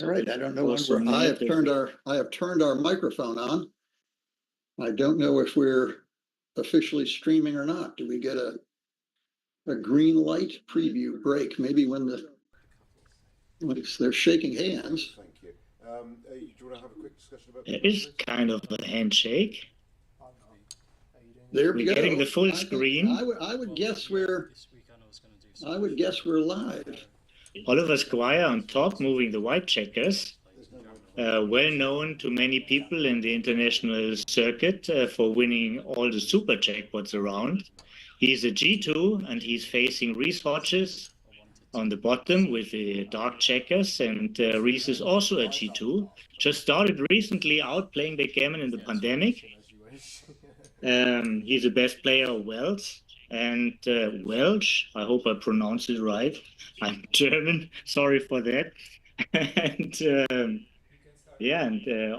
All right, I don't know when Also I have native. turned our microphone on. I don't know if we're officially streaming or not. Do we get a green light preview break? Maybe when they're shaking hands. Thank you. Do you want to have a quick discussion about It is kind of a handshake. There we We're go. getting the full screen. I would guess we're live. Oliver Squire on top, moving the white checkers. Well known to many people in the international circuit for winning all the super jackpots around. He's a G2 and he's facing Reece Hodges on the bottom with the dark checkers, and Reece is also a G2. Just started recently out playing backgammon in the pandemic. He's the best player of Welsh and Welsh. I hope I pronounced it right. I'm German. Sorry for that. And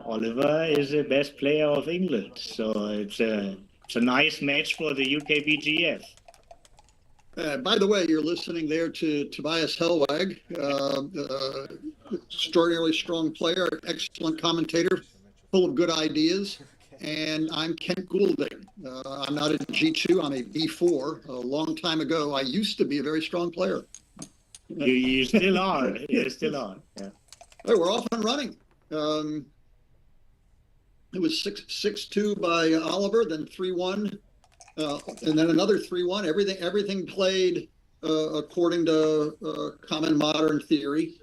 Oliver is the best player of England. So it's a nice match for the UKBGF. By the way, you're listening there to Tobias Hellweg, extraordinarily strong player, excellent commentator, full of good ideas. And I'm Kent Goulding. I'm not a G2, I'm a B4. A long time ago, I used to be a very strong player. You still are. You still are. Yeah. Hey, we're off and running. It was 6-2 by Oliver, then 3-1, and then another 3-1. Everything played according to common modern theory.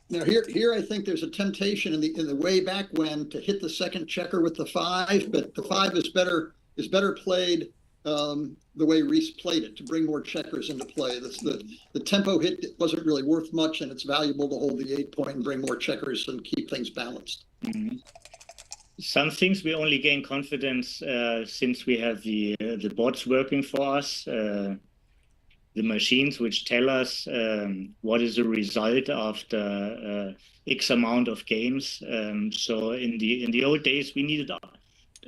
Now here I think there's a temptation in the way back when to hit the second checker with the 5, but the 5 is better played the way Reece played it, to bring more checkers into play. The tempo hit wasn't really worth much, and it's valuable to hold the 8 point and bring more checkers and keep things balanced. Mm-hmm. Some things we only gain confidence since we have the bots working for us, the machines which tell us what is the result after X amount of games. So in the old days, we needed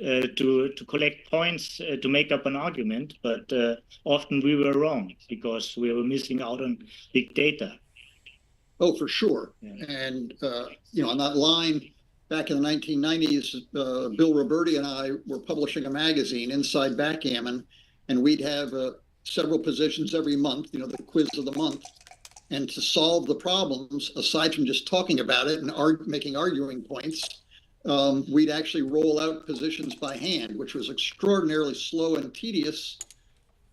to collect points to make up an argument, but often we were wrong because we were missing out on big data. Oh, for sure. Yeah. And on that line back in the 1990s, Bill Roberti and I were publishing a magazine, Inside Backgammon, and we'd have several positions every month, the quiz of the month. And to solve the problems, aside from just talking about it and making arguing points, we'd actually roll out positions by hand, which was extraordinarily slow and tedious,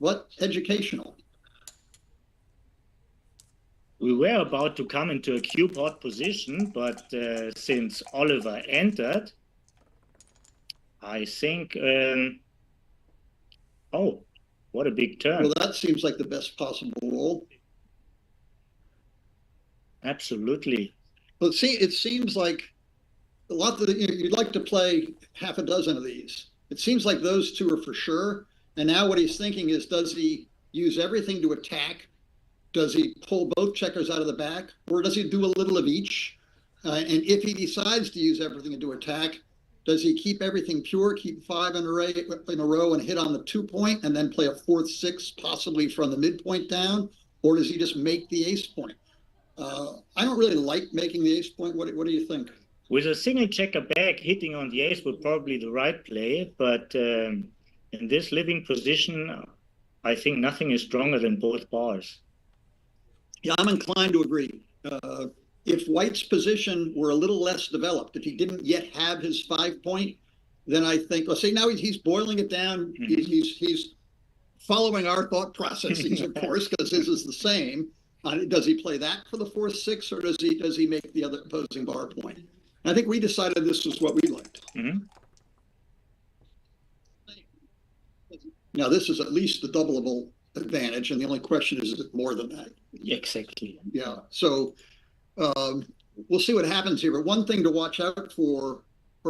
but educational. We were about to come into a Q-pot position, but since Oliver entered, I think, oh, what a big turn. Well, that seems like the best possible roll. Absolutely. Well, it seems like a lot that you'd like to play half a dozen of these. It seems like those two are for sure. And now what he's thinking is, does he use everything to attack? Does he pull both checkers out of the back? Or does he do a little of each? And if he decides to use everything to attack, does he keep everything pure, keep 5 in a row and hit on the 2 point and then play a 4th, 6, possibly from the midpoint down? Or does he just make the ace point? I don't really like making the ace point. What do you think? With a single checker back, hitting on the ace would probably the right play. But in this living position, I think nothing is stronger than both bars. Yeah, I'm inclined to agree. If White's position were a little less developed, if he didn't yet have his 5 point, then I think, let's say now he's boiling it down. Mm-hmm. He's following our thought processes, of course, because his is the same. Does he play that for the 4th, 6, or does he make the other opposing bar point? And I think we decided this was what we liked. Mm-hmm. Now, this is at least the doubleable advantage, and the only question is it more than that? Exactly. Yeah. So we'll see what happens here. But one thing to watch out for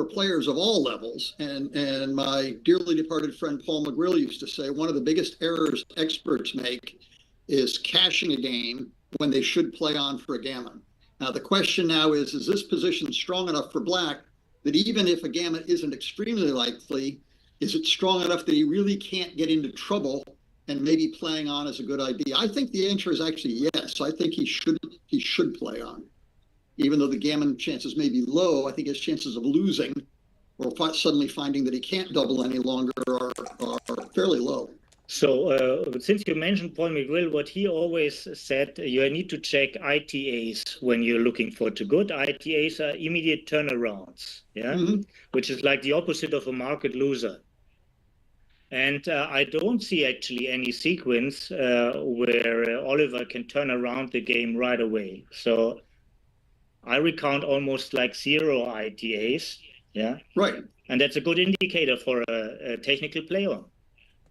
players of all levels, and my dearly departed friend Paul McGrill used to say, one of the biggest errors experts make is cashing a game when they should play on for a gammon. Now, the question now is this position strong enough for black that even if a gammon isn't extremely likely, is it strong enough that he really can't get into trouble and maybe playing on is a good idea? I think the answer is actually yes. I think he should he should play on. Even though the gammon chances may be low, I think his chances of losing or suddenly finding that he can't double any longer are fairly low. So since you mentioned Paul McGrill, what he always said, you need to check ITAs when you're looking for too good. ITAs are immediate turnarounds, yeah, which is like the opposite of a market loser. And I don't see actually any sequence where Oliver can turn around the game right away. So I recount almost like 0 ITAs, yeah, right, and that's a good indicator for a technical player.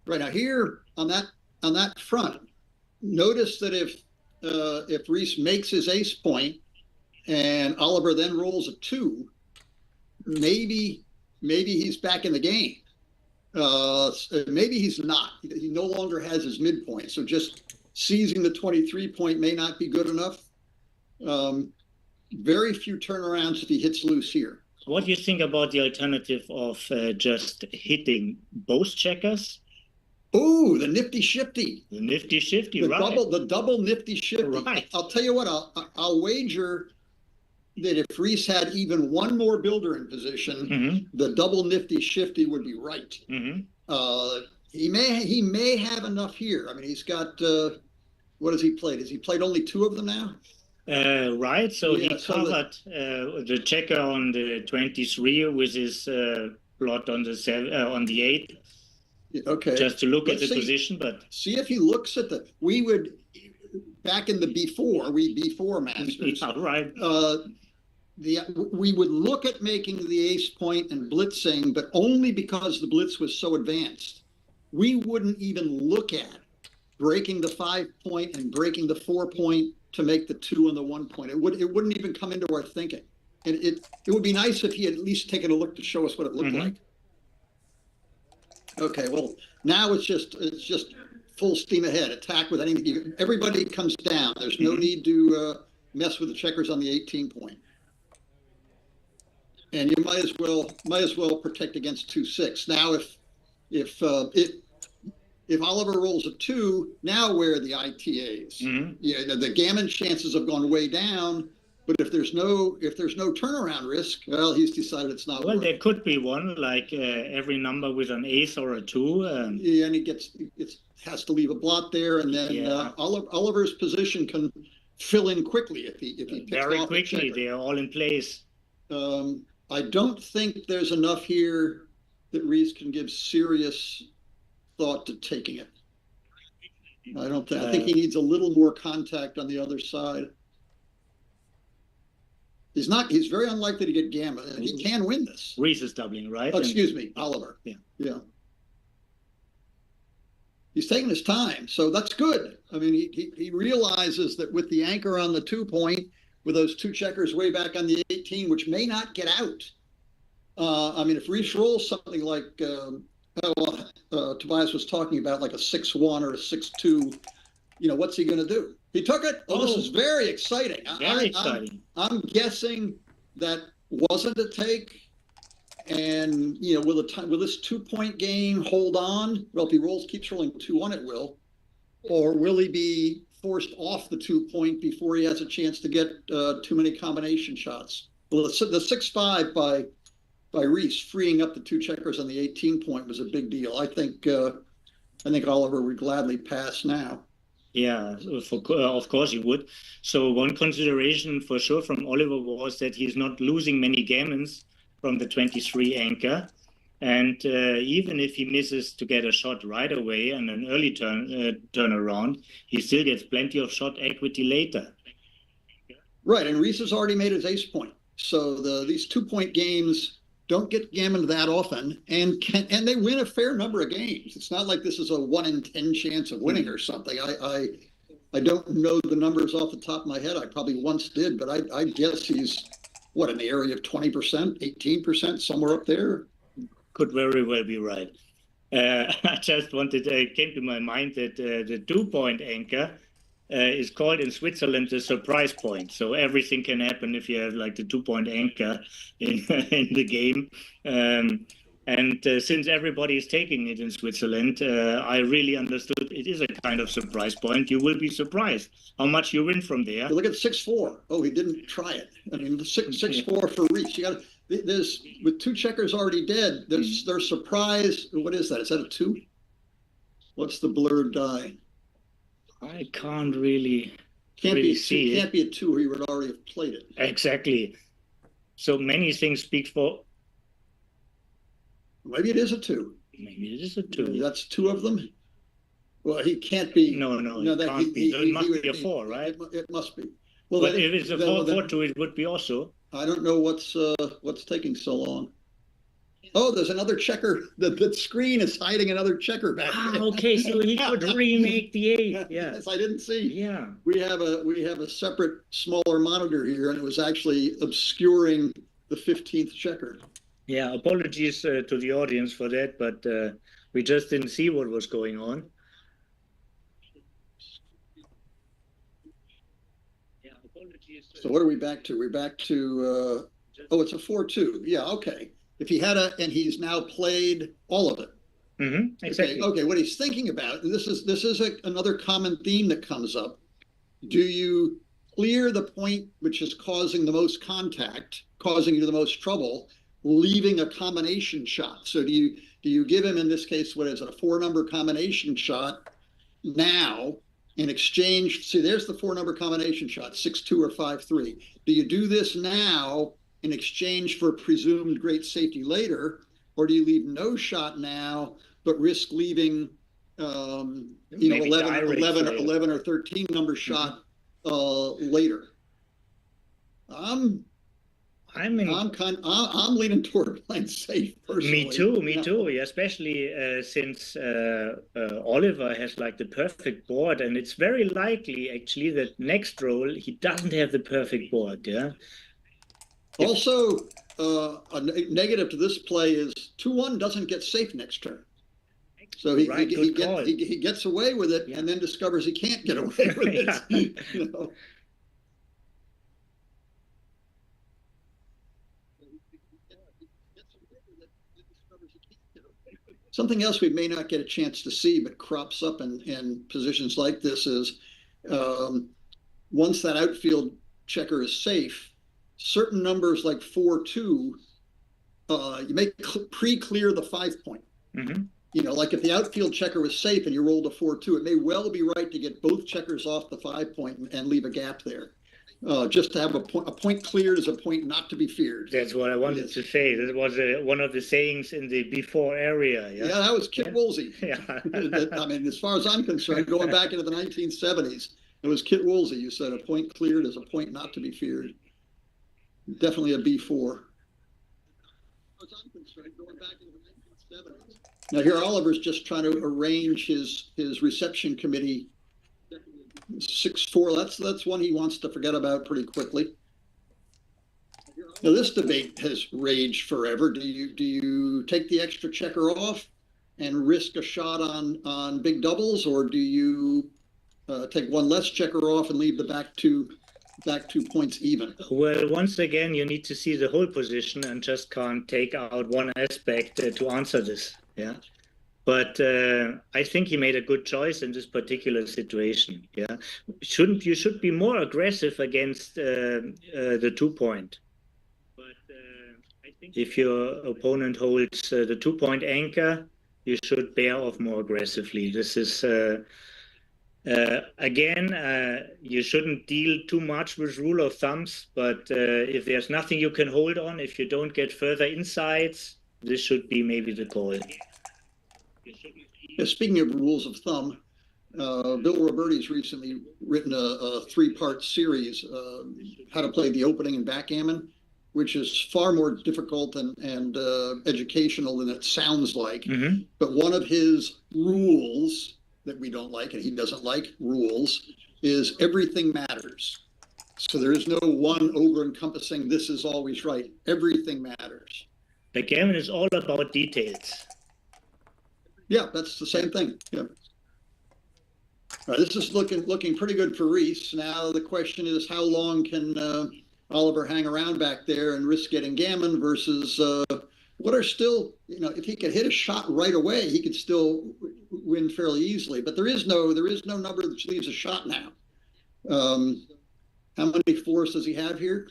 Right, now here on that front, notice that if Reece makes his ace point and Oliver then rolls a 2, maybe he's back in the game. Maybe he's not. He no longer has his midpoint. So just seizing the 23 point may not be good enough. Very few turnarounds if he hits loose here. What do you think about the alternative of just hitting both checkers? Oh, the nifty shifty. The nifty shifty, the right. The double nifty shifty. Right. I'll tell you what, I'll wager that if Reece had even one more builder in position, the double nifty shifty would be right. He may have enough here. I mean, he's got, what has he played? Has he played only 2 of them now? Right, so yeah, he covered the checker on the 23 with his plot on the 8. Okay. Just to look at the position, but see if he looks at we would back in the before masters. Yeah, right. We would look at making the ace point and blitzing, but only because the blitz was so advanced. We wouldn't even look at breaking the 5 point and breaking the 4 point to make the 2 and the 1 point. It wouldn't even come into our thinking. And it would be nice if he had at least taken a look to show us what it looked like. Okay, well, now it's just full steam ahead. Attack with anything. Everybody comes down. There's no need to mess with the checkers on the 18 point. And you might as well protect against 2-6. Now, if Oliver rolls a 2, now where are the ITAs? Yeah, the gammon chances have gone way down. But if there's no turnaround risk, well, he's decided it's not. Well, there could be one, like every number with an ace or a 2. Yeah, and he has to leave a blot there, and then Oliver's position can fill in quickly if he picks very off quickly. They are all in place. I don't think there's enough here that Reece can give serious thought to taking it. I don't think. I think he needs a little more contact on the other side. He's very unlikely to get gamma, and he can win this. Reece is doubling, right? Oh, excuse me, Oliver. Yeah. He's taking his time, so that's good. I mean, he realizes that with the anchor on the 2 point, with those 2 checkers way back on the 18, which may not get out. I mean, if Reece rolls something like Tobias was talking about, like a 6-1 or a 6-2, what's he going to do? He took it. Oh, this is very exciting. Very exciting. I'm guessing that wasn't a take. And, will this 2 point game hold on? Well, if he keeps rolling 2-1, it will. Or will he be forced off the 2 point before he has a chance to get too many combination shots? Well, the 6-5 by Reece freeing up the 2 checkers on the 18 point was a big deal. I think Oliver would gladly pass now. Yeah, of course he would. So one consideration for sure from Oliver was that he's not losing many gammons from the 23 anchor. And even if he misses to get a shot right away and an early turnaround, he still gets plenty of shot equity later. Right, and Reece has already made his ace point. So these 2 point games don't get gammoned that often, and they win a fair number of games. It's not like this is a 1 in 10 chance of winning or something. I don't know the numbers off the top of my head. I probably once did, but I guess he's in the area of 20%, 18%, somewhere up there. Could very well be right. I just came to my mind that the 2 point anchor is called in Switzerland the surprise point. So everything can happen if you have like the 2 point anchor in the game. And since everybody is taking it in Switzerland, I really understood it is a kind of surprise point. You will be surprised how much you win from there. Look at 6-4. Oh, he didn't try it. I mean, 6-4 for Reece. You got there's with 2 checkers already dead. Their surprise. What is that? Is that a 2? What's the blurred die? I can't really see it. Can't be a 2, or he would already have played it. Exactly. So many things speak for. Maybe it is a 2. Maybe it is a 2. That's 2 of them. Well, he can't be. No, it can't be. It must be a 4, right? It must be. Well, but if it's a 4-4-2, it would be also. I don't know what's taking so long. Oh, there's another checker. The screen is hiding another checker back there. Okay, so he could remake the 8. Yeah. Yes, I didn't see. Yeah. We have a separate smaller monitor here, and it was actually obscuring the 15th checker. Yeah, apologies to the audience for that, but we just didn't see what was going on. Yeah, apologies. So what are we back to? We're back to, oh, it's a 4-2. Yeah, okay. If he had and he's now played all of it. Mm-hmm, exactly. Okay, what he's thinking about, and this is another common theme that comes up. Do you clear the point which is causing the most contact, causing you the most trouble, leaving a combination shot? So do you give him, in this case, what is it, a 4-number combination shot now in exchange? See, there's the 4-number combination shot, 6-2 or 5-3. Do you do this now in exchange for presumed great safety later, or do you leave no shot now but risk leaving 11 or 13 number shot later? I'm leaning toward playing safe personally. Me too. Yeah, especially since Oliver has like the perfect board, and it's very likely actually that next roll he doesn't have the perfect board. Yeah. Also, a negative to this play is 2-1 doesn't get safe next turn. So he gets away with it, and then discovers he can't get away with it. You know? Something else we may not get a chance to see, but crops up in positions like this is once that outfield checker is safe, certain numbers like 4-2, you may pre-clear the 5-point. Mm-hmm. You know, like if the outfield checker was safe and you rolled a 4-2, it may well be right to get both checkers off the 5-point and leave a gap there. Just to have a point cleared is a point not to be feared. That's what I wanted to say. That was one of the sayings in the before area. Yeah, that was Kit Woolsey. Yeah. I mean, as far as I'm concerned, going back into the 1970s, it was Kit Woolsey. You said a point cleared is a point not to be feared. Definitely a B4. As I'm concerned, going back into the 1970s. Now here, Oliver's just trying to arrange his reception committee. 6-4. That's one he wants to forget about pretty quickly. Now this debate has raged forever. Do you take the extra checker off and risk a shot on big doubles, or do you take one less checker off and leave the back two points even? Well, once again, you need to see the whole position and just can't take out one aspect to answer this. Yeah. But I think he made a good choice in this particular situation. Yeah, you should be more aggressive against the 2-point. But I think if your opponent holds the 2-point anchor, you should bear off more aggressively. This is again, you shouldn't deal too much with rule of thumbs. But if there's nothing you can hold on, if you don't get further insights, this should be maybe the call. Speaking of rules of thumb, Bill Roberti's recently written a 3-part series, how to play the opening and backgammon, which is far more difficult and educational than it sounds like. Mm-hmm. But one of his rules that we don't like, and he doesn't like rules, is everything matters. So there is no one over-encompassing, this is always right. Everything matters. Backgammon is all about details. Yeah, that's the same thing. Yeah. All right, this is looking pretty good for Reece. Now the question is, how long can Oliver hang around back there and risk getting gammon versus what are still, if he could hit a shot right away, he could still win fairly easily. But there is no number that leaves a shot now. How many fours does he have here?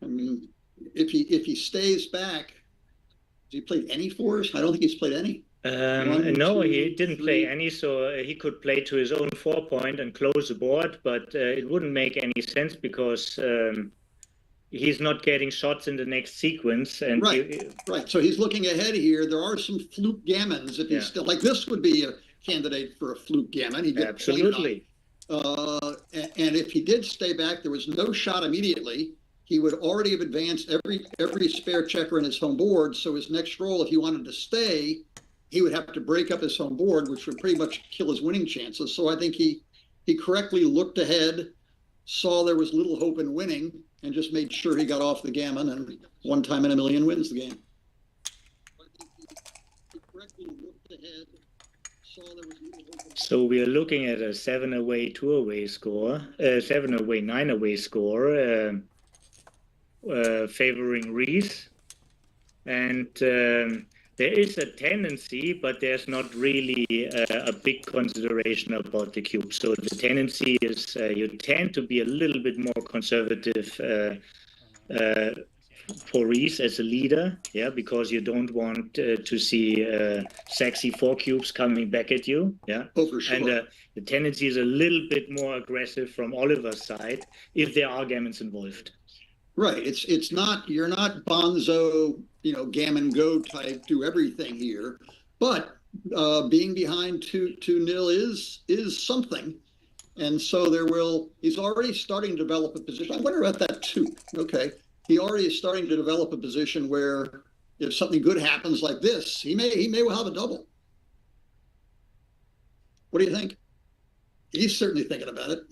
I mean, if he stays back, has he played any fours? I don't think he's played any. No, he didn't play any, so he could play to his own 4-point and close the board, but it wouldn't make any sense because he's not getting shots in the next sequence. And right. So he's looking ahead here. There are some fluke gammons. If he's still like, this would be a candidate for a fluke gammon. He'd get absolutely. And if he did stay back, there was no shot immediately. He would already have advanced every spare checker in his home board. So his next roll, if he wanted to stay, he would have to break up his home board, which would pretty much kill his winning chances. So I think he correctly looked ahead, saw there was little hope in winning, and just made sure he got off the gammon, and 1 time in a million wins the game. So we are looking at a 7 away, 2 away score, 7 away, 9 away score, favoring Reece. And there is a tendency, but there's not really a big consideration about the cube. So the tendency is you tend to be a little bit more conservative for Reece as a leader, because you don't want to see sexy 4 cubes coming back at you, Oh, for sure. And the tendency is a little bit more aggressive from Oliver's side if there are gammons involved. Right. It's not, you're not Bonzo, gammon go type, do everything here, but being behind 2-0 is something. And so he's already starting to develop a position. I wonder about that too. Okay. He already is starting to develop a position where if something good happens like this, he may well have a double. What do you think? He's certainly thinking about it.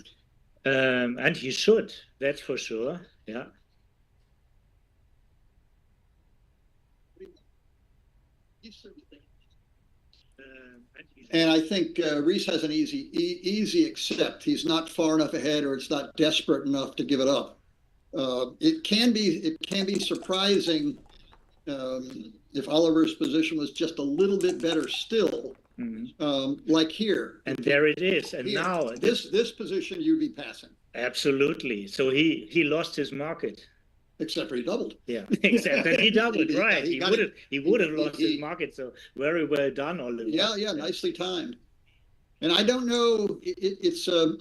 And he should, that's for sure. Yeah. And I think Reece has an easy accept. He's not far enough ahead, or it's not desperate enough to give it up. It can be surprising if Oliver's position was just a little bit better still, like here. And there it is. And here, now this position you'd be passing. Absolutely. So he lost his market. Except for he doubled. Yeah, except that he doubled, right. He would have lost his market, so very well done, Oliver. Yeah, nicely timed. And I don't know,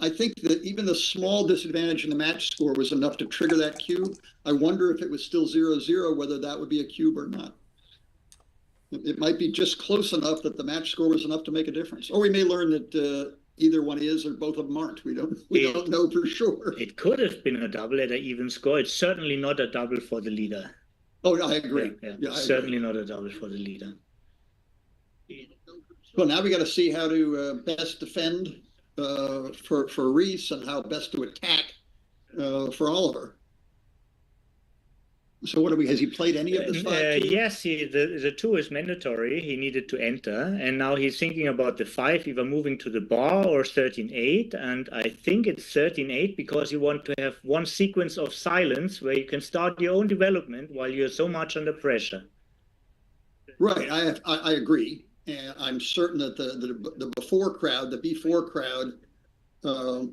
I think that even the small disadvantage in the match score was enough to trigger that cube. I wonder if it was still 0-0, whether that would be a cube or not. It might be just close enough that the match score was enough to make a difference. Or we may learn that either one is or both of them aren't. We don't know for sure. It could have been a double at an even score. It's certainly not a double for the leader. Oh, I agree. Yeah, certainly not a double for the leader. Well, now we got to see how to best defend for Reece and how best to attack for Oliver. So has he played any of this 5? Yes, the 2 is mandatory. He needed to enter. And now he's thinking about the 5, either moving to the bar or 13-8. And I think it's 13-8 because you want to have one sequence of silence where you can start your own development while you're so much under pressure. Right, I agree. And I'm certain that the B4 crowd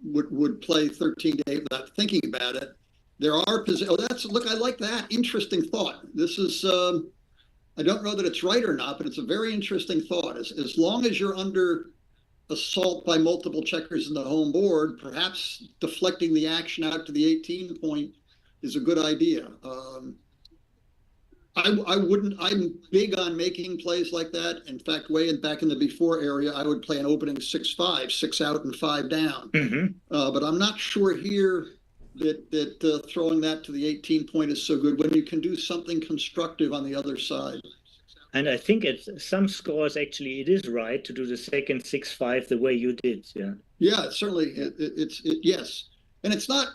would play 13-8 without thinking about it. There are positions. Look, I like that. Interesting thought. This is, I don't know that it's right or not, but it's a very interesting thought. As long as you're under assault by multiple checkers in the home board, perhaps deflecting the action out to the 18 point is a good idea. I'm big on making plays like that. In fact, back in the B4 area, I would play an opening 6-5, 6 out and 5 down. But I'm not sure here that throwing that to the 18 point is so good when you can do something constructive on the other side. And I think at some scores, actually, it is right to do the second 6-5 the way you did. Yeah, certainly. Yes. And it's not,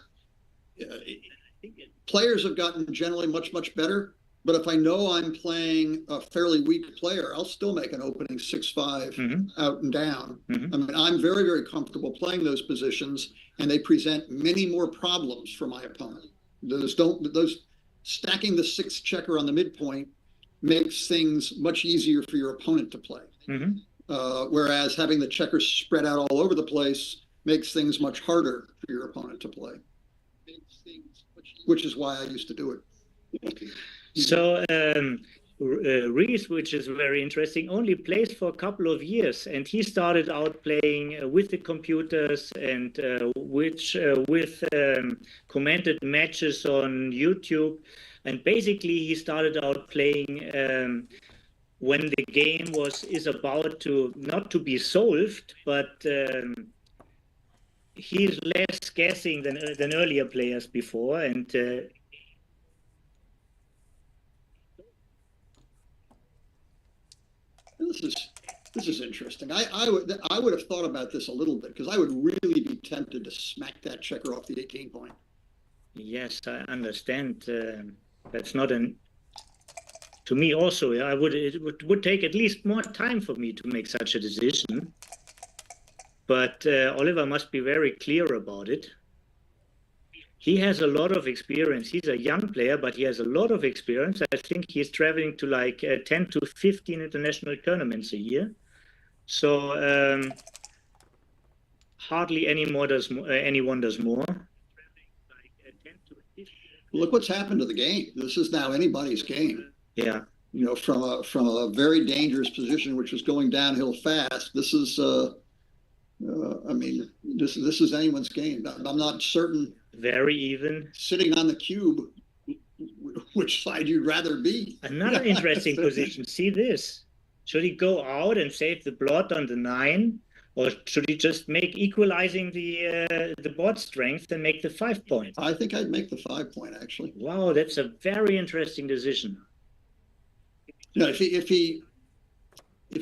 players have gotten generally much, much better. But if I know I'm playing a fairly weak player, I'll still make an opening 6-5 out and down. I mean, I'm very, very comfortable playing those positions, and they present many more problems for my opponent. Those stacking the 6 checker on the midpoint makes things much easier for your opponent to play. Whereas having the checkers spread out all over the place makes things much harder for your opponent to play, which is why I used to do it. So Reece, which is very interesting, only plays for a couple of years, and he started out playing with the computers and with commented matches on YouTube, and basically he started out playing when the game is about to not to be solved, but he's less guessing than earlier players before, and this is interesting. I would have thought about this a little bit, because I would really be tempted to smack that checker off the 18 point. Yes, I understand. That's not an. To me also, it would take at least more time for me to make such a decision. But Oliver must be very clear about it. He has a lot of experience. He's a young player, but he has a lot of experience. I think he's traveling to like 10 to 15 international tournaments a year. So hardly anyone does more. Look what's happened to the game. This is now anybody's game. Yeah. You know, from a very dangerous position, which was going downhill fast. This is, I mean, this is anyone's game. I'm not certain. Very even. Sitting on the cube, which side you'd rather be. Another interesting position. See this. Should he go out and save the blood on the 9, or should he just make equalizing the board strength and make the 5 point? I think I'd make the 5 point, actually. Wow, that's a very interesting decision. You know, if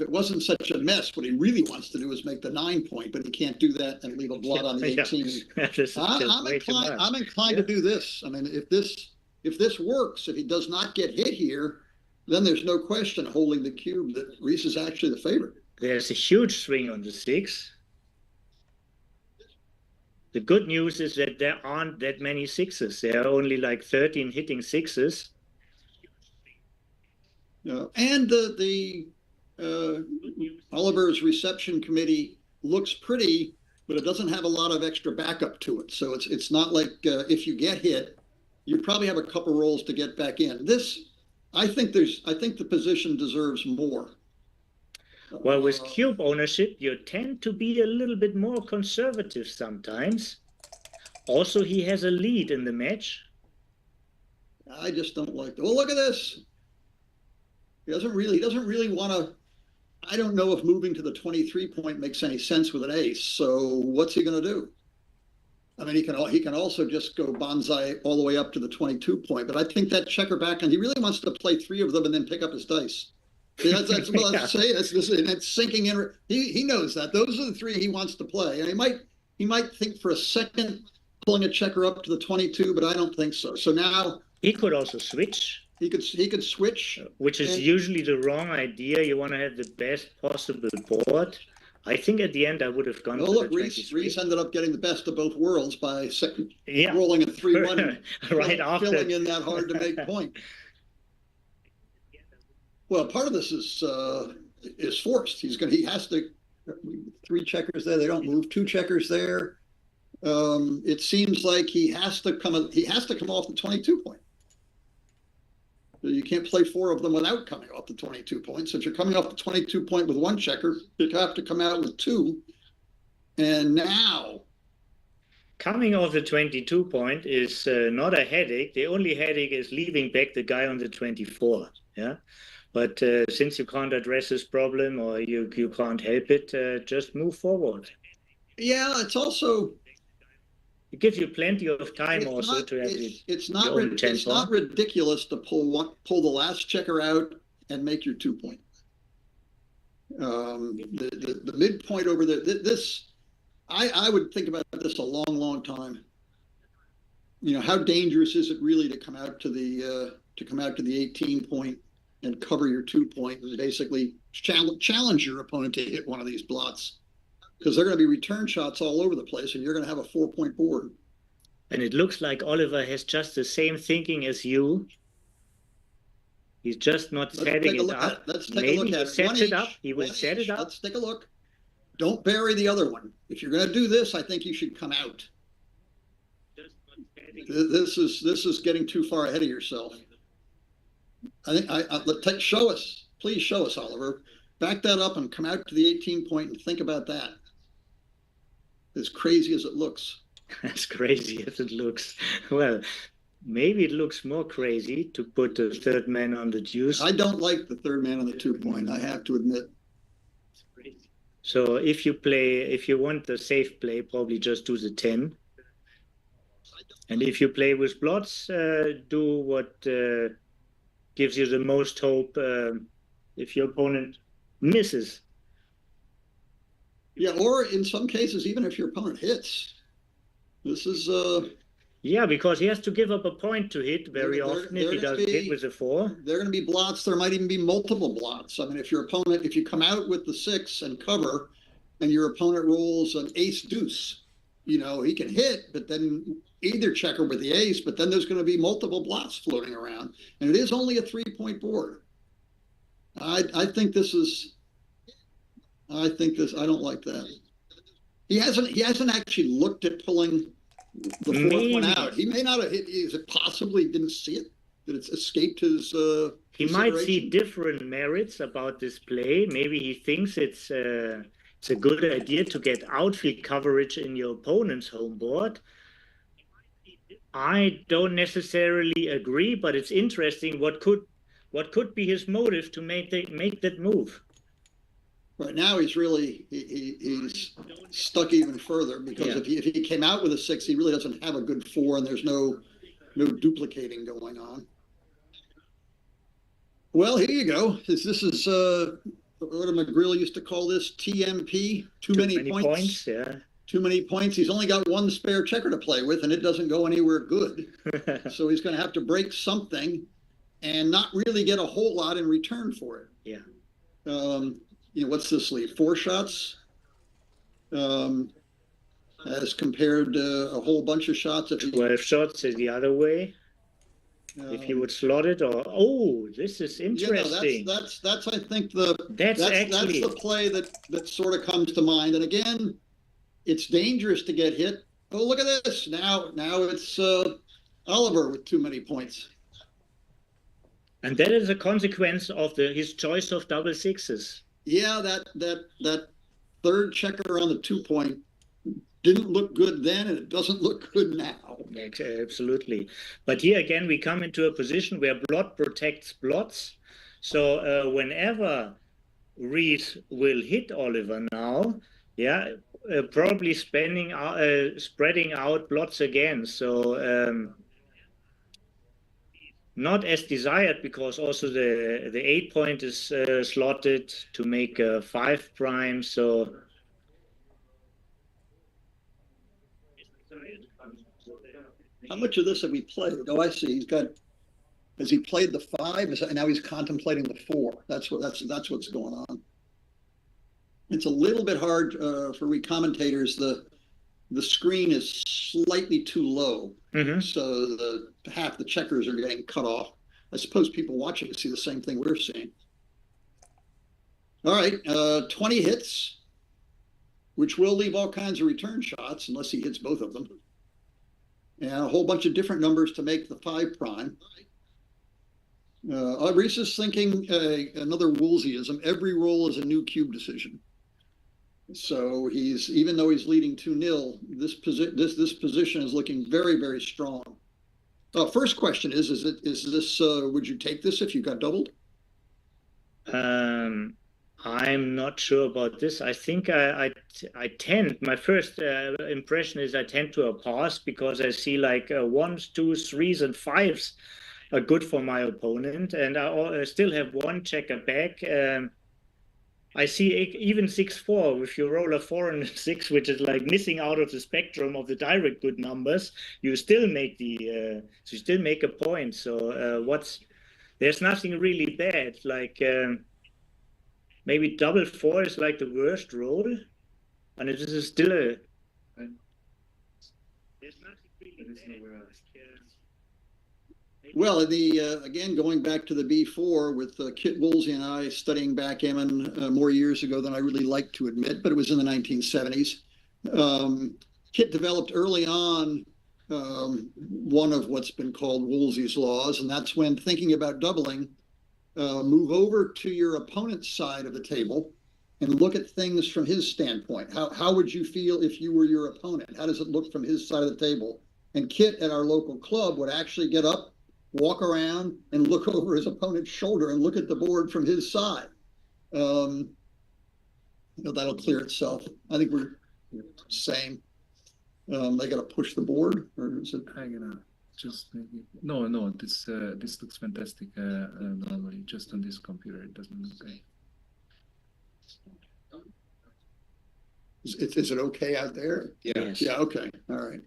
it wasn't such a mess, what he really wants to do is make the 9 point, but he can't do that and leave a blood on the 18. I'm inclined to do this. I mean, if this works, if he does not get hit here, then there's no question holding the cube that Reece is actually the favorite. There's a huge swing on the 6. The good news is that there aren't that many 6s. There are only like 13 hitting 6s. And Oliver's reception committee looks pretty, but it doesn't have a lot of extra backup to it. So it's not like if you get hit, you probably have a couple rolls to get back in. I think the position deserves more. Well, with cube ownership, you tend to be a little bit more conservative sometimes. Also, he has a lead in the match. I just don't like that. Well, look at this. He doesn't really want to. I don't know if moving to the 23 point makes any sense with an ace. So what's he going to do? I mean, he can also just go bonsai all the way up to the 22 point. But I think that checker back, and he really wants to play 3 of them and then pick up his dice. That's what I say. That's sinking in. He knows that those are the 3 he wants to play, and he might think for a second pulling a checker up to the 22, but I don't think so. So now he could also switch. He could switch, which is usually the wrong idea. You want to have the best possible board. I think at the end I would have gone. Oh, look, Reece ended up getting the best of both worlds by rolling a 3-1 right after, filling in that hard to make point. Well, part of this is forced. He has to 3 checkers there. They don't move. 2 checkers there. It seems like he has to come off the 22 point. You can't play 4 of them without coming off the 22 points. If you're coming off the 22 point with 1 checker, you have to come out with 2. And now, coming off the 22 point is not a headache. The only headache is leaving back the guy on the 24. Yeah, but since you can't address this problem or you can't help it, just move forward. Yeah, it's also. It gives you plenty of time to have it's not ridiculous to pull the last checker out and make your 2 point. The midpoint over there. I would think about this a long time. You know, how dangerous is it really to come out to the 18 point and cover your 2 point and basically challenge your opponent to hit one of these blots? Because they're going to be return shots all over the place, and you're going to have a 4 point board. And it looks like Oliver has just the same thinking as you. He's just not Let's setting take a it look up. at it. Let's take a Maybe look he at it. sets One it up. each, He will one set each. it up. Let's take a look. Don't bury the other one. If you're going to do this, I think you should come out. This is getting too far ahead of yourself. I think show us. Please show us, Oliver. Back that up and come out to the 18 point and think about that. As crazy as it looks. As crazy as it looks. Well, maybe it looks more crazy to put the third man on the deuce. I don't like the third man on the 2 point, I have to admit. So if you want the safe play, probably just do the 10. And if you play with blots, do what gives you the most hope if your opponent misses. Yeah, or in some cases, even if your opponent hits. This is yeah, because he has to give up a point to hit very often if he doesn't hit with a 4. There are going to be blots. There might even be multiple blots. I mean, if you come out with the 6 and cover, and your opponent rolls an ace deuce, you know, he can hit, but then either checker with the ace, but then there's going to be multiple blots floating around, and it is only a 3-point board. I think this. I don't like that. He hasn't actually looked at pulling the 4th one out. He may not have hit. Is it possibly didn't see it? That it's escaped his. He might see different merits about this play. Maybe he thinks it's a good idea to get outfield coverage in your opponent's home board. I don't necessarily agree, but it's interesting. What could be his motive to make that move? Right now, he's really he's stuck even further because if he came out with a 6, he really doesn't have a good 4, and there's no duplicating going on. Well, here you go. This is what McGrill used to call this TMP. Too many points. Yeah. Too many points. He's only got one spare checker to play with, and it doesn't go anywhere good. So he's going to have to break something, and not really get a whole lot in return for it. Yeah. You know, what's this leave? 4 shots, as compared to a whole bunch of shots. 12 shots is the other way. If he would slot it, or this is interesting. Yeah, no, that's I think that's the play that sort of comes to mind. And again, it's dangerous to get hit. Oh, look at this! Now it's Oliver with too many points. And that is a consequence of his choice of double 6s. Yeah, that third checker on the 2 point didn't look good then, and it doesn't look good now. Absolutely. But here again, we come into a position where blot protects blots. So whenever Reece will hit Oliver now, probably spreading out blots again. So not as desired, because also the 8 point is slotted to make a 5 prime. So how much of this have we played? Oh, I see. Has he played the 5? Now he's contemplating the 4. That's what's going on. It's a little bit hard for we commentators. The screen is slightly too low, so half the checkers are getting cut off. I suppose people watching see the same thing we're seeing. All right, 20 hits, which will leave all kinds of return shots unless he hits both of them. And a whole bunch of different numbers to make the 5 prime. Reece is thinking another Woolseyism. Every roll is a new cube decision. So even though he's leading 2-0, this position is looking very, very strong. First question is this? Would you take this if you got doubled? I'm not sure about this. I think I tend, my first impression is I tend to a pass, because I see like 1s, 2s, 3s, and 5s are good for my opponent, and I still have one checker back. I see even 6-4. If you roll a 4 and a 6, which is like missing out of the spectrum of the direct good numbers, you still make a point. So there's nothing really bad. Like maybe double 4 is like the worst roll, and this is still a. There's nothing really bad. Well, again, going back to the B4 with Kit Woolsey and I studying backgammon more years ago than I really like to admit, but it was in the 1970s. Kit developed early on one of what's been called Woolsey's laws, and that's when thinking about doubling, move over to your opponent's side of the table and look at things from his standpoint. How would you feel if you were your opponent? How does it look from his side of the table? And Kit at our local club would actually get up, walk around, and look over his opponent's shoulder and look at the board from his side. That'll clear itself. I think we're same. They got to push the board, or is it? I'm gonna just maybe no. This looks fantastic. Normally, just on this computer, it doesn't look great. Is it okay out there? Yes. Yeah. Okay. All right.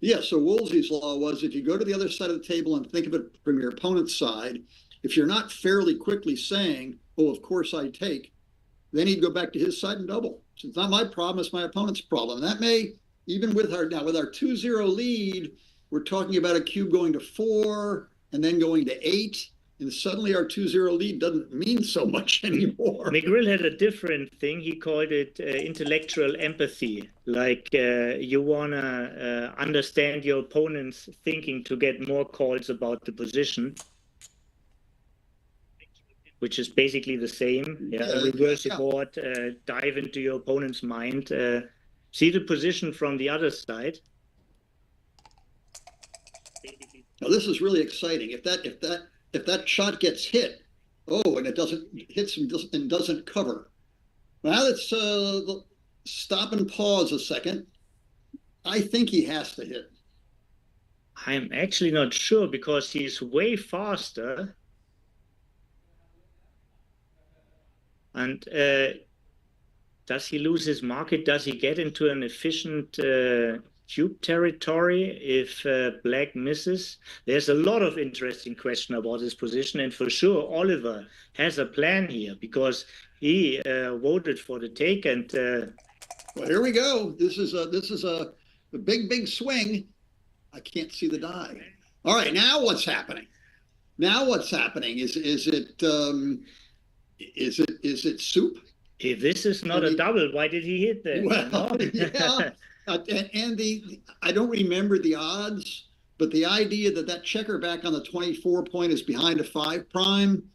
Yeah. So Woolsey's law was if you go to the other side of the table and think of it from your opponent's side, if you're not fairly quickly saying, "Oh, of course I take," then he'd go back to his side and double. So it's not my problem; it's my opponent's problem. And that may even with our 2-0 lead, we're talking about a cube going to 4 and then going to 8. And suddenly our 2-0 lead doesn't mean so much anymore. McGrill had a different thing. He called it intellectual empathy. Like you want to understand your opponent's thinking to get more calls about the position, which is basically the same. Reverse the board, dive into your opponent's mind, see the position from the other side. Now this is really exciting. If that shot gets hit, and it doesn't hits and doesn't cover. Now let's stop and pause a second. I think he has to hit. I'm actually not sure because he's way faster. And does he lose his market? Does he get into an efficient cube territory if black misses? There's a lot of interesting question about his position, and for sure Oliver has a plan here because he voted for the take. And well, here we go. This is a big swing. I can't see the die. All right, now what's happening? Is it soup? If this is not a double, why did he hit that? Well, yeah. And I don't remember the odds, but the idea that checker back on the 24 point is behind a 5 prime,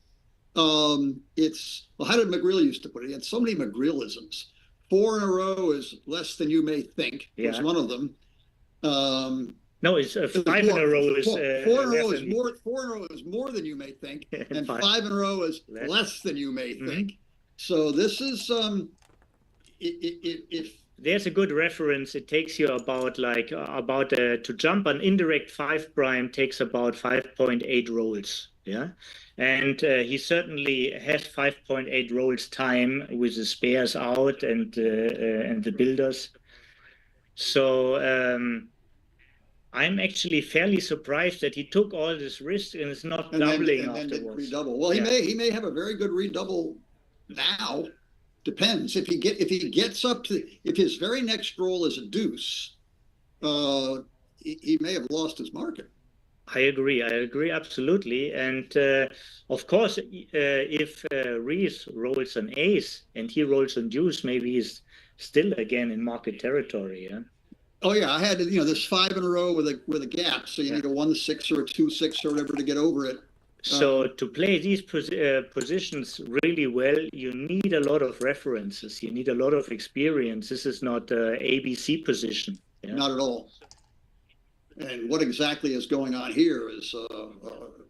it's, well, how did McGrill used to put it? He had so many McGrillisms. 4 in a row is less than you may think. Yeah. Was one of them. No, it's 5 in a row is 4 in a row is more. 4 in a row is more than you may think, and 5 in a row is less than you may think. So this is if there's a good reference. It takes you about to jump an indirect 5 prime takes about 5.8 rolls. Yeah, and he certainly has 5.8 rolls time with the spares out and the builders. So. I'm actually fairly surprised that he took all this risk and is not doubling afterwards. Redouble. Well, yeah. he may have a very good redouble now. Depends if gets up to, if his very next roll is a deuce, he may have lost his market. I agree absolutely. And of course, if Reece rolls an ace and he rolls a deuce, maybe he's still again in market territory. Yeah. Oh yeah, I had this 5 in a row with a gap, so you need a 1-6 or a 2-6 or whatever to get over it. So to play these positions really well, you need a lot of references. You need a lot of experience. This is not an ABC position. Yeah? Not at all. And what exactly is going on here is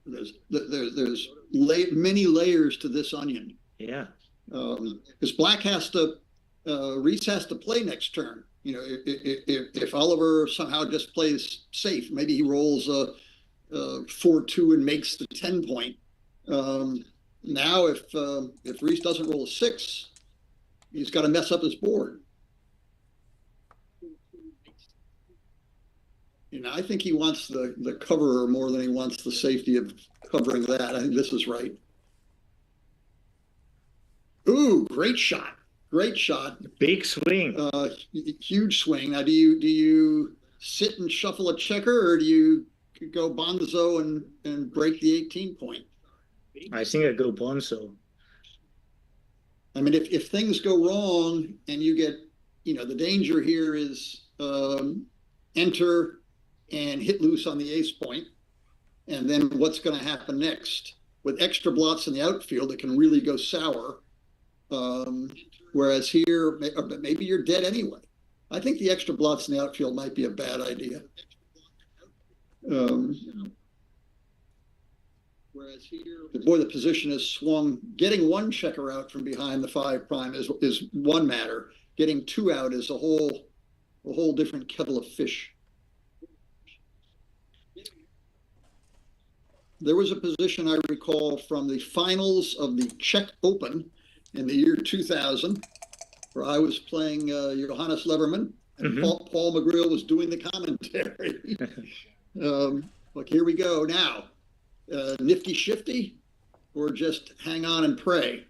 there's many layers to this onion. Yeah. Because Reece has to play next turn. If Oliver somehow just plays safe, maybe he rolls a 4-2 and makes the 10 point. Now, if Reece doesn't roll a 6, he's got to mess up his board. I think he wants the coverer more than he wants the safety of covering that. I think this is right. Ooh, great shot. Great shot. Big swing. Huge swing. Now, do you sit and shuffle a checker, or do you go Bonzo and break the 18 point? I think I go Bonzo. I mean, if things go wrong and you get, the danger here is enter and hit loose on the ace point, and then what's going to happen next? With extra blots in the outfield, it can really go sour. Whereas here, maybe you're dead anyway. I think the extra blots in the outfield might be a bad idea. Whereas here, boy, the position is swung. Getting one checker out from behind the 5' is one matter. Getting two out is a whole different kettle of fish. There was a position I recall from the finals of the Czech Open in the year 2000, where I was playing Johannes Leverman, and Paul McGreal was doing the commentary. Look, here we go now. Nifty shifty, or just hang on and pray?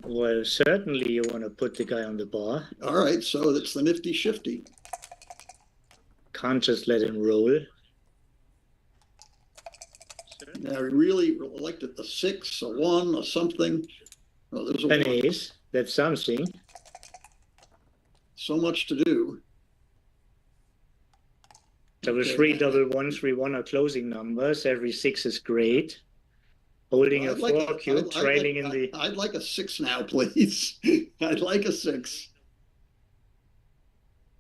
Well, certainly you want to put the guy on the bar. All right, so that's the nifty shifty. Can't just let him roll. Now, I really liked it, a 6, a 1, or something. Oh, there's An ace, that's something. So much to do. So the 3 double 1, 3 1 are closing numbers. Every 6 is great. Holding a 4 cube, trailing in the. I'd like a 6 now, please. I'd like a 6.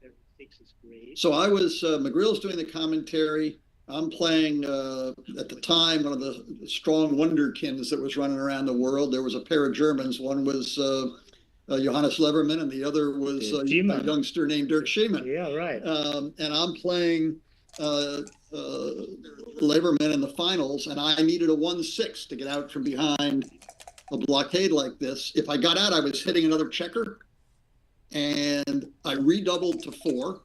Every 6 is great. So I was McGreal's doing the commentary. I'm playing at the time one of the strong wonderkins that was running around the world. There was a pair of Germans. One was Johannes Leverman, and the other was a youngster named Dirk Schiemann. Yeah, right. And I'm playing Leverman in the finals, and I needed a 1-6 to get out from behind a blockade like this. If I got out, I was hitting another checker, and I redoubled to 4.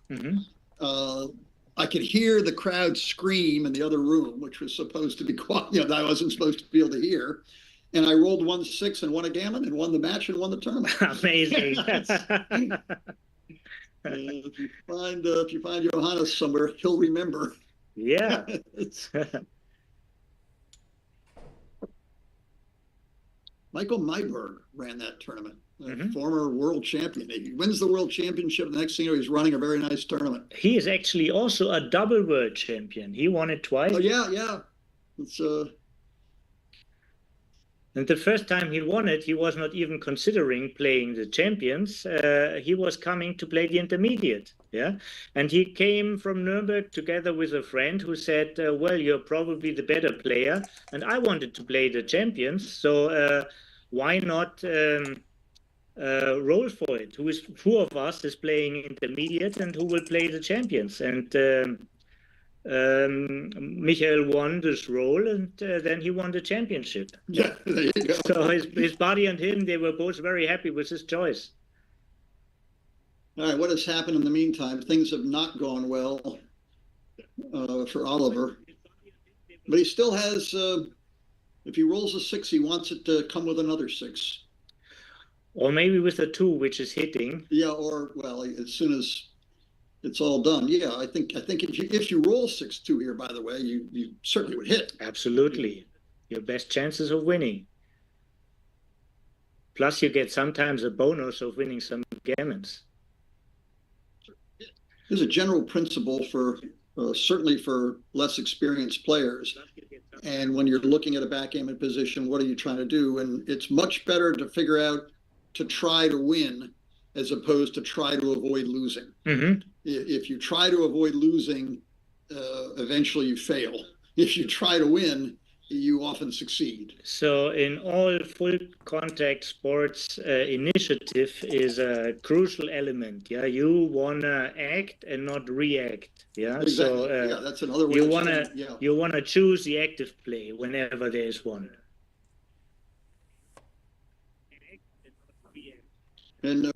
I could hear the crowd scream in the other room, which was supposed to be quiet. That I wasn't supposed to be able to hear. And I rolled 1-6 and won a gammon and won the match and won the tournament. Amazing. If you find Johannes somewhere, he'll remember. Yeah. Michael Myberg ran that tournament, former world champion. He wins the world championship. The next thing you know, he's running a very nice tournament. He is actually also a double world champion. He won it twice. Oh, yeah. It's And the first time he won it, he was not even considering playing the champions. He was coming to play the intermediate. Yeah. And he came from Nuremberg together with a friend who said, well, you're probably the better player. And I wanted to play the champions. So why not roll for it? Who of us is playing intermediate and who will play the champions? And Michael won this role, and then he won the championship. Yeah, there you go. So his buddy and him, they were both very happy with his choice. All right, what has happened in the meantime? Things have not gone well for Oliver. But he still has, if he rolls a 6, he wants it to come with another 6. Or maybe with a 2, which is hitting. Yeah, or, well, as soon as it's all done. Yeah, I think if you roll 6-2 here, by the way, you certainly would hit. Absolutely. Your best chances of winning. Plus you get sometimes a bonus of winning some gammons. There's a general principle for certainly for less experienced players. And when you're looking at a backgammon position, what are you trying to do? And it's much better to figure out to try to win as opposed to try to avoid losing. If you try to avoid losing, eventually you fail. If you try to win, you often succeed. So in all full contact sports, initiative is a crucial element. Yeah, you wanna act and not react. Yeah, exactly. So yeah, that's another way. You wanna choose the active play whenever there is one. And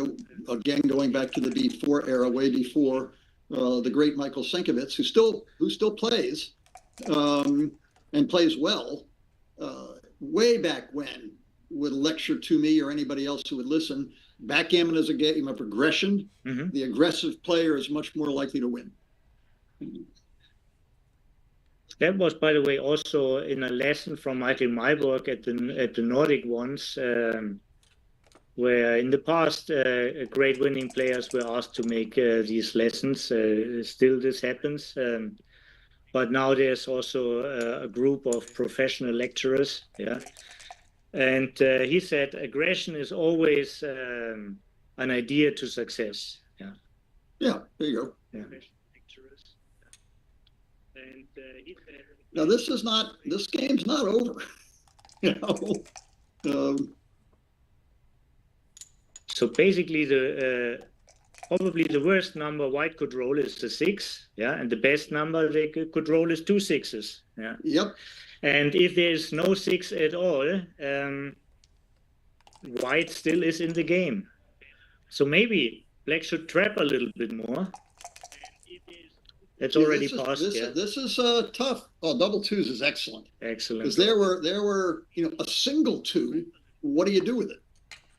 again, going back to the B4 era, way before the great Michael Sienkiewicz, who still plays and plays well, way back when, would lecture to me or anybody else who would listen. Backgammon is a game of aggression. The aggressive player is much more likely to win. That was, by the way, also in a lesson from Michael Mayborg at the Nordic ones, where in the past great winning players were asked to make these lessons. Still, this happens, but now there's also a group of professional lecturers. Yeah, and he said aggression is always an idea to success. Yeah. Yeah, there you go. Yeah. Now this game's not over. You know. So basically, probably the worst number white could roll is the 6, yeah, and the best number they could roll is 2 6s, yeah. Yep. And if there's no 6 at all, white still is in the game. So maybe black should trap a little bit more. That's already passed. This is tough. Oh, double 2s is excellent. Excellent. Because there were a single 2. What do you do with it?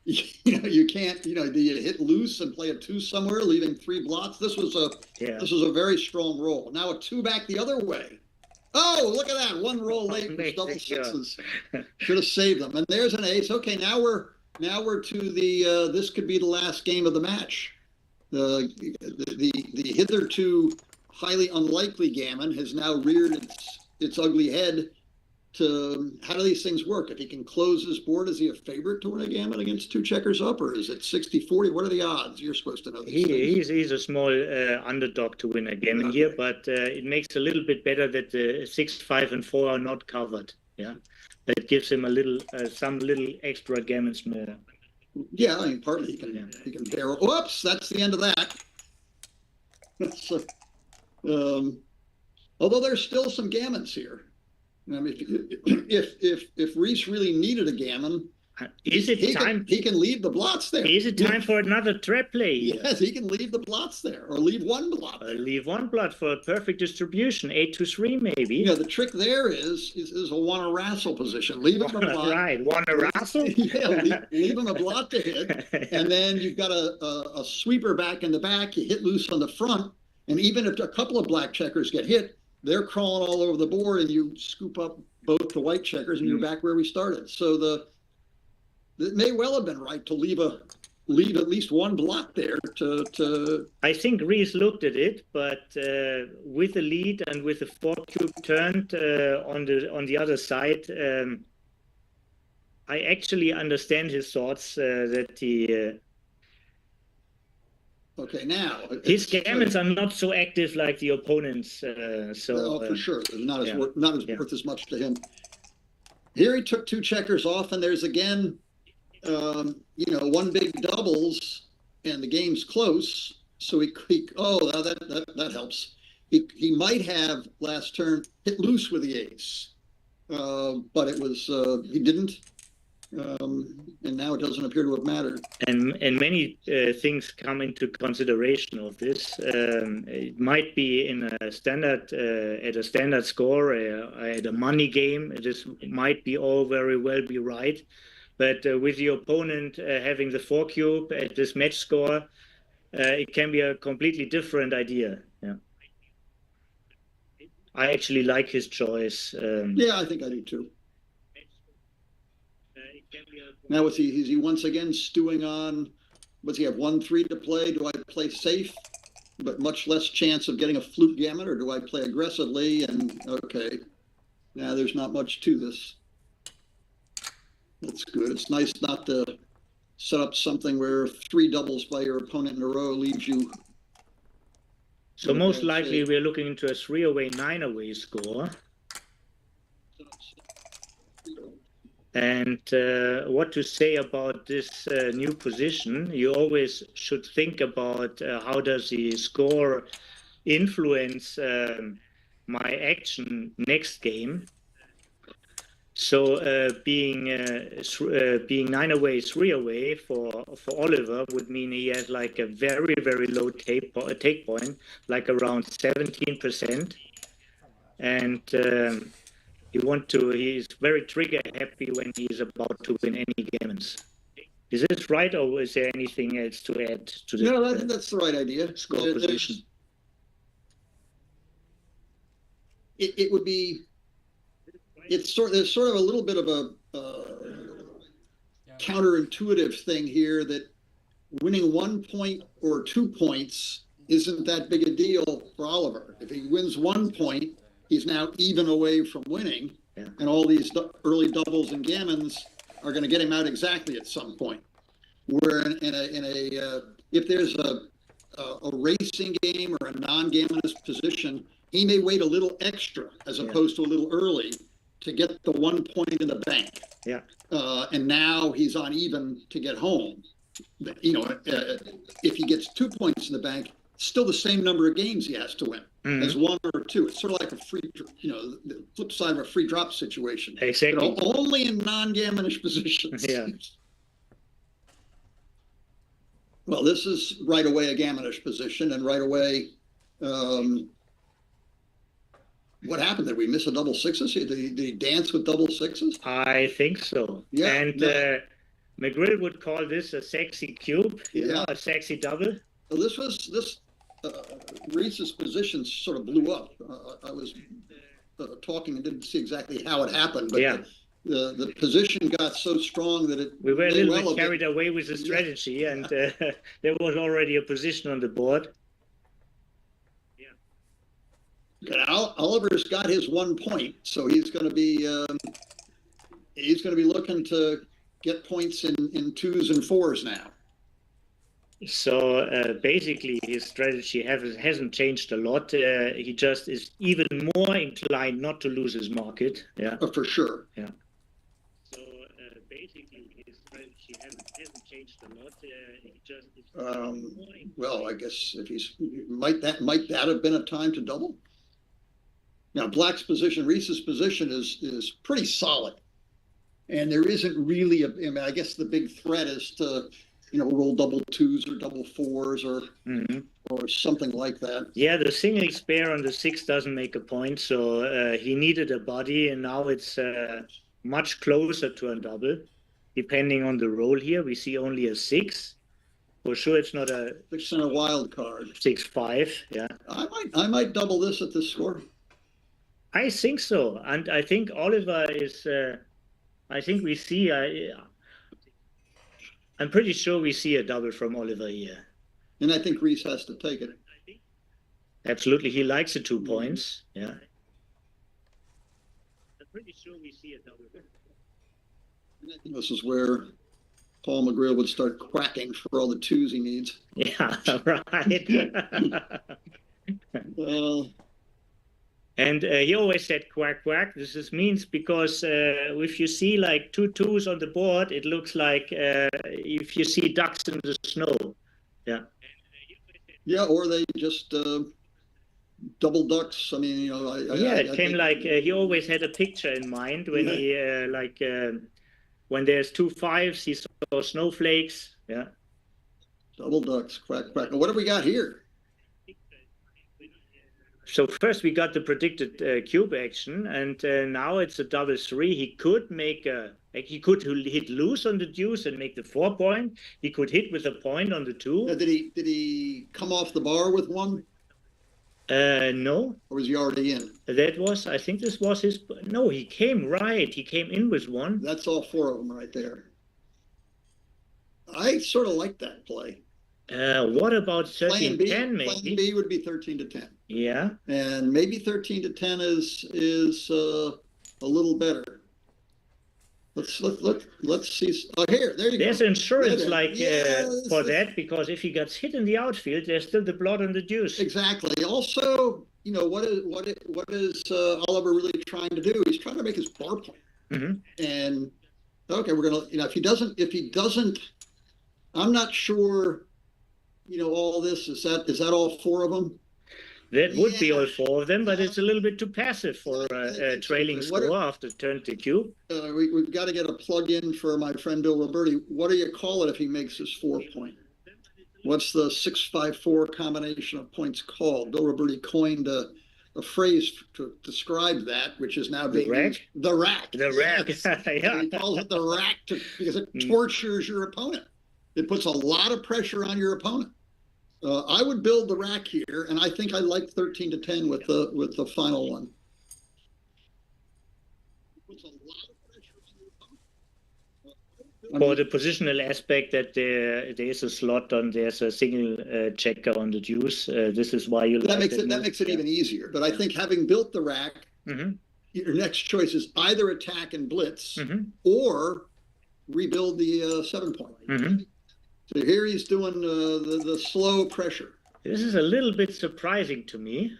You can't. Do you hit loose and play a 2 somewhere, leaving 3 blots? This was a very strong roll. Now a 2 back the other way. Oh, look at that! 1 roll late with double 6s. Should have saved them. And there's an ace. Okay, now we're to the. This could be the last game of the match. The hitherto highly unlikely gammon has now reared its ugly head. To how do these things work? If he can close his board, is he a favorite to win a gammon against 2 checkers up, or is it 60-40? What are the odds? You're supposed to know these things. He's a small underdog to win a gammon here, but it makes a little bit better that the 6, 5, and 4 are not covered. Yeah, that gives him a little some little extra gammons more. Yeah, I mean, partly he can barrel. Whoops, that's the end of that. So, although there's still some gammons here. I mean, if Reece really needed a gammon, he can leave the blots there. Is it time for another trap play? Yes, he can leave the blots there, or leave 1 blot. Leave 1 blot for a perfect distribution, 8 to 3 maybe. Yeah, the trick there is a wanna wrestle position. Leave him a blot. Right, wanna wrestle? Yeah, leave him a blot to hit, and then you've got a sweeper back in the back. You hit loose on the front, and even if a couple of black checkers get hit, they're crawling all over the board, and you scoop up both the white checkers, and you're back where we started. So it may well have been right to leave at least 1 blot there. I think Reece looked at it, but with the lead and with the 4 cube turned on the other side, I actually understand his thoughts that he. Okay, now his gammons are not so active like the opponents. For sure, not worth as much to him. Here he took 2 checkers off, and there's again, 1 big doubles, and the game's close. So that helps. He might have last turn hit loose with the ace, but it was he didn't. And now it doesn't appear to have mattered. And many things come into consideration of this. It might be in a standard at a standard score, at a money game. This might be all very well be right, but with the opponent having the 4 cube at this match score, it can be a completely different idea. Yeah, I actually like his choice. Yeah, I think I do too. Now is he once again stewing on? Does he have 1-3 to play? Do I play safe, but much less chance of getting a flute gammon, or do I play aggressively? And okay, now there's not much to this. That's good. It's nice not to set up something where 3 doubles by your opponent in a row leaves you. So most likely we're looking into a 3-away, 9-away score. And what to say about this new position? You always should think about how does the score influence my action next game. So being 9-away, 3-away for Oliver would mean he has like a very, very low take point, like around 17%. And he's very trigger happy when he's about to win any games. Is this right, or is there anything else to add to this? No, that's the right idea. Score position. it would be, there's sort of a little bit of a counterintuitive thing here that winning 1 point or 2 points isn't that big a deal for Oliver. If he wins 1 point, he's now even away from winning, and all these early doubles and gammons are going to get him out exactly at some point. Where if there's a racing game or a non-gammonous position, he may wait a little extra as opposed to a little early to get the 1 point in the bank. Yeah. And now he's on even to get home. You know, if he gets 2 points in the bank, still the same number of games he has to win as 1 or 2. It's sort of like a free, you know, the flip side of a free drop situation. Exactly. But only in non-gammonish positions. Yeah. Well, this is right away a gammonish position, and right away, what happened? Did we miss a double sixes? Did he dance with double sixes? I think so. Yeah. And McGrill would call this a sexy cube, you know, a sexy double. Well, Reece's position sort of blew up. I was talking and didn't see exactly how it happened, but the position got so strong that it. We were a little bit carried away with the strategy, and there was already a position on the board. And Oliver's got his 1 point, so he's going to be looking to get points in 2s and 4s now. So basically, his strategy hasn't changed a lot. He just is even more inclined not to lose his market. Yeah, for sure. Yeah. So basically, his strategy hasn't changed a lot. He just is well, I guess if might that have been a time to double? Now, Black's position, Reece's position is pretty solid, and there isn't really I mean, I guess the big threat is to, you know, roll double 2s or double 4s or something like that. Yeah, the single spare on the 6 doesn't make a point, so he needed a body, and now it's much closer to a double. Depending on the roll here, we see only a 6. For sure, it's not a 6 and a wild card. 6-5. Yeah, I might double this at this score. I think so, and I think Oliver is. I think we see. I'm pretty sure we see a double from Oliver here. And I think Reece has to take it. Absolutely, he likes the 2 points. Yeah. I'm pretty sure we see a double. This is where Paul McGrill would start quacking for all the 2s he needs. Yeah, right. Well. And he always said quack, quack. This means because if you see like 2 2s on the board, it looks like if you see ducks in the snow. Yeah. Yeah, or they just double ducks. I mean, you know. It came like he always had a picture in mind when he when there's 2 5s, he saw snowflakes. Yeah. Double ducks, quack, quack. What have we got here? So first we got the predicted cube action, and now it's a double 3. He could he could hit loose on the deuce and make the 4 point. He could hit with a point on the 2. Did he come off the bar with 1? No. Or was he already in? I think this was his. No, he came right. He came in with 1. That's all 4 of them right there. I sort of like that play. What about 13-10 maybe? Plan B would be 13-10. Yeah. And maybe 13-10 is a little better. Let's see. Oh, here, there you go. There's insurance for that, because if he gets hit in the outfield, there's still the blood on the deuce. Exactly. Also, you know, what is Oliver really trying to do? He's trying to make his bar point. And okay, we're gonna, you know, if he doesn't, I'm not sure. You know, all this is that all 4 of them? That would be all 4 of them, but it's a little bit too passive for a trailing score after turn to cube. We've got to get a plug-in for my friend Bill Roberti. What do you call it if he makes his 4 point? What's the 6-5-4 combination of points called? Bill Roberti coined a phrase to describe that, which is now being used. The rack. The rack. Yeah. He calls it the rack because it tortures your opponent. It puts a lot of pressure on your opponent. I would build the rack here, and I think I like 13-10 with the final one. puts a lot of pressure on the opponent. For the positional aspect, that there is a slot on, there's a single checker on the deuce. This is why you that like makes it even easier. But I think having built the rack, your next choice is either attack and blitz or rebuild the 7-point. So here he's doing the slow pressure. This is a little bit surprising to me.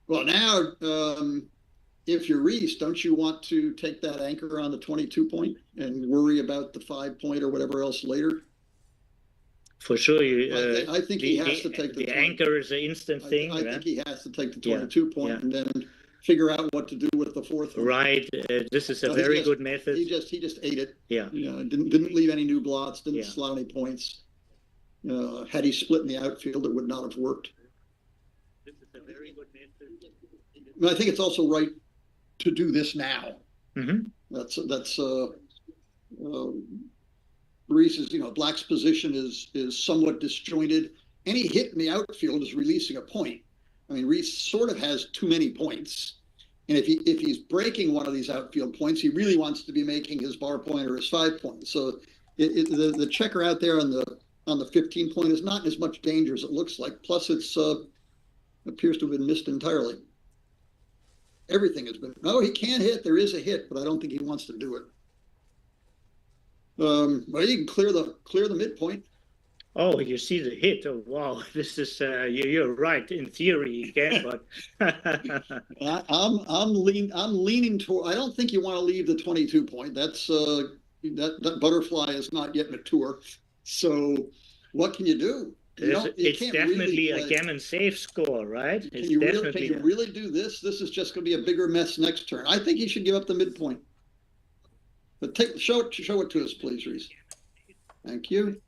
Well, now, if you're Reece, don't you want to take that anchor on the 22-point and worry about the 5-point or whatever else later? For sure, I think he has to take the anchor is an instant thing. I think he has to take the 22-point and then figure out what to do with the 4th one. Right. This is a very good method. He just ate it. Yeah. Didn't leave any new blots. Didn't slot any points. Had he split in the outfield, it would not have worked. This is a very good method. I think it's also right to do this now. That's Reece's, Black's position is somewhat disjointed. Any hit in the outfield is releasing a point. I mean, Reece sort of has too many points, and if he's breaking one of these outfield points, he really wants to be making his bar point or his 5-point. So the checker out there on the 15-point is not as much danger as it looks like. Plus, it's appears to have been missed entirely. Everything has been. No, he can't hit. There is a hit, but I don't think he wants to do it. Well, you can clear the midpoint. Oh, you see the hit. Oh, wow. This is you're right. In theory, you can, but I'm leaning toward. I don't think you want to leave the 22-point. That's that butterfly is not yet mature. So what can you do? It's definitely a gammon safe score, right? Can you really do this? This is just going to be a bigger mess next turn. I think he should give up the midpoint. But show it to us, please, Reece. Thank you.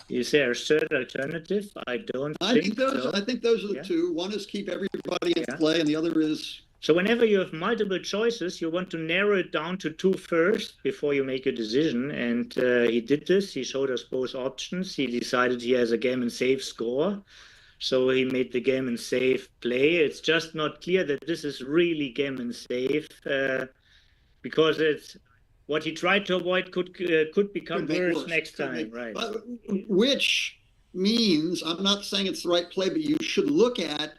Is there a third alternative? I think so. I think those are the two. One is keep everybody in play, and the other is. So whenever you have multiple choices, you want to narrow it down to 2 first before you make a decision. And he did this. He showed us both options. He decided he has a gammon safe score. So he made the gammon safe play. It's just not clear that this is really gammon safe because it's what he tried to avoid could become worse next time. Right. Which means, I'm not saying it's the right play, but you should look at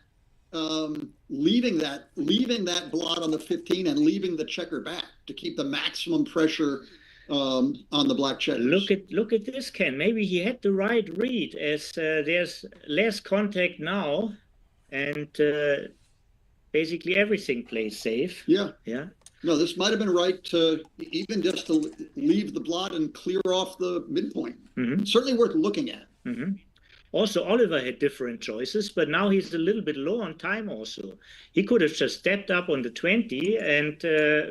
leaving that blot on the 15 and leaving the checker back to keep the maximum pressure on the black checkers. Look at this, Ken. Maybe he had the right read, as there's less contact now, and basically everything plays safe. Yeah. No, this might have been right to even just to leave the blot and clear off the midpoint. Certainly worth looking at. Also, Oliver had different choices, but now he's a little bit low on time also. He could have just stepped up on the 20 and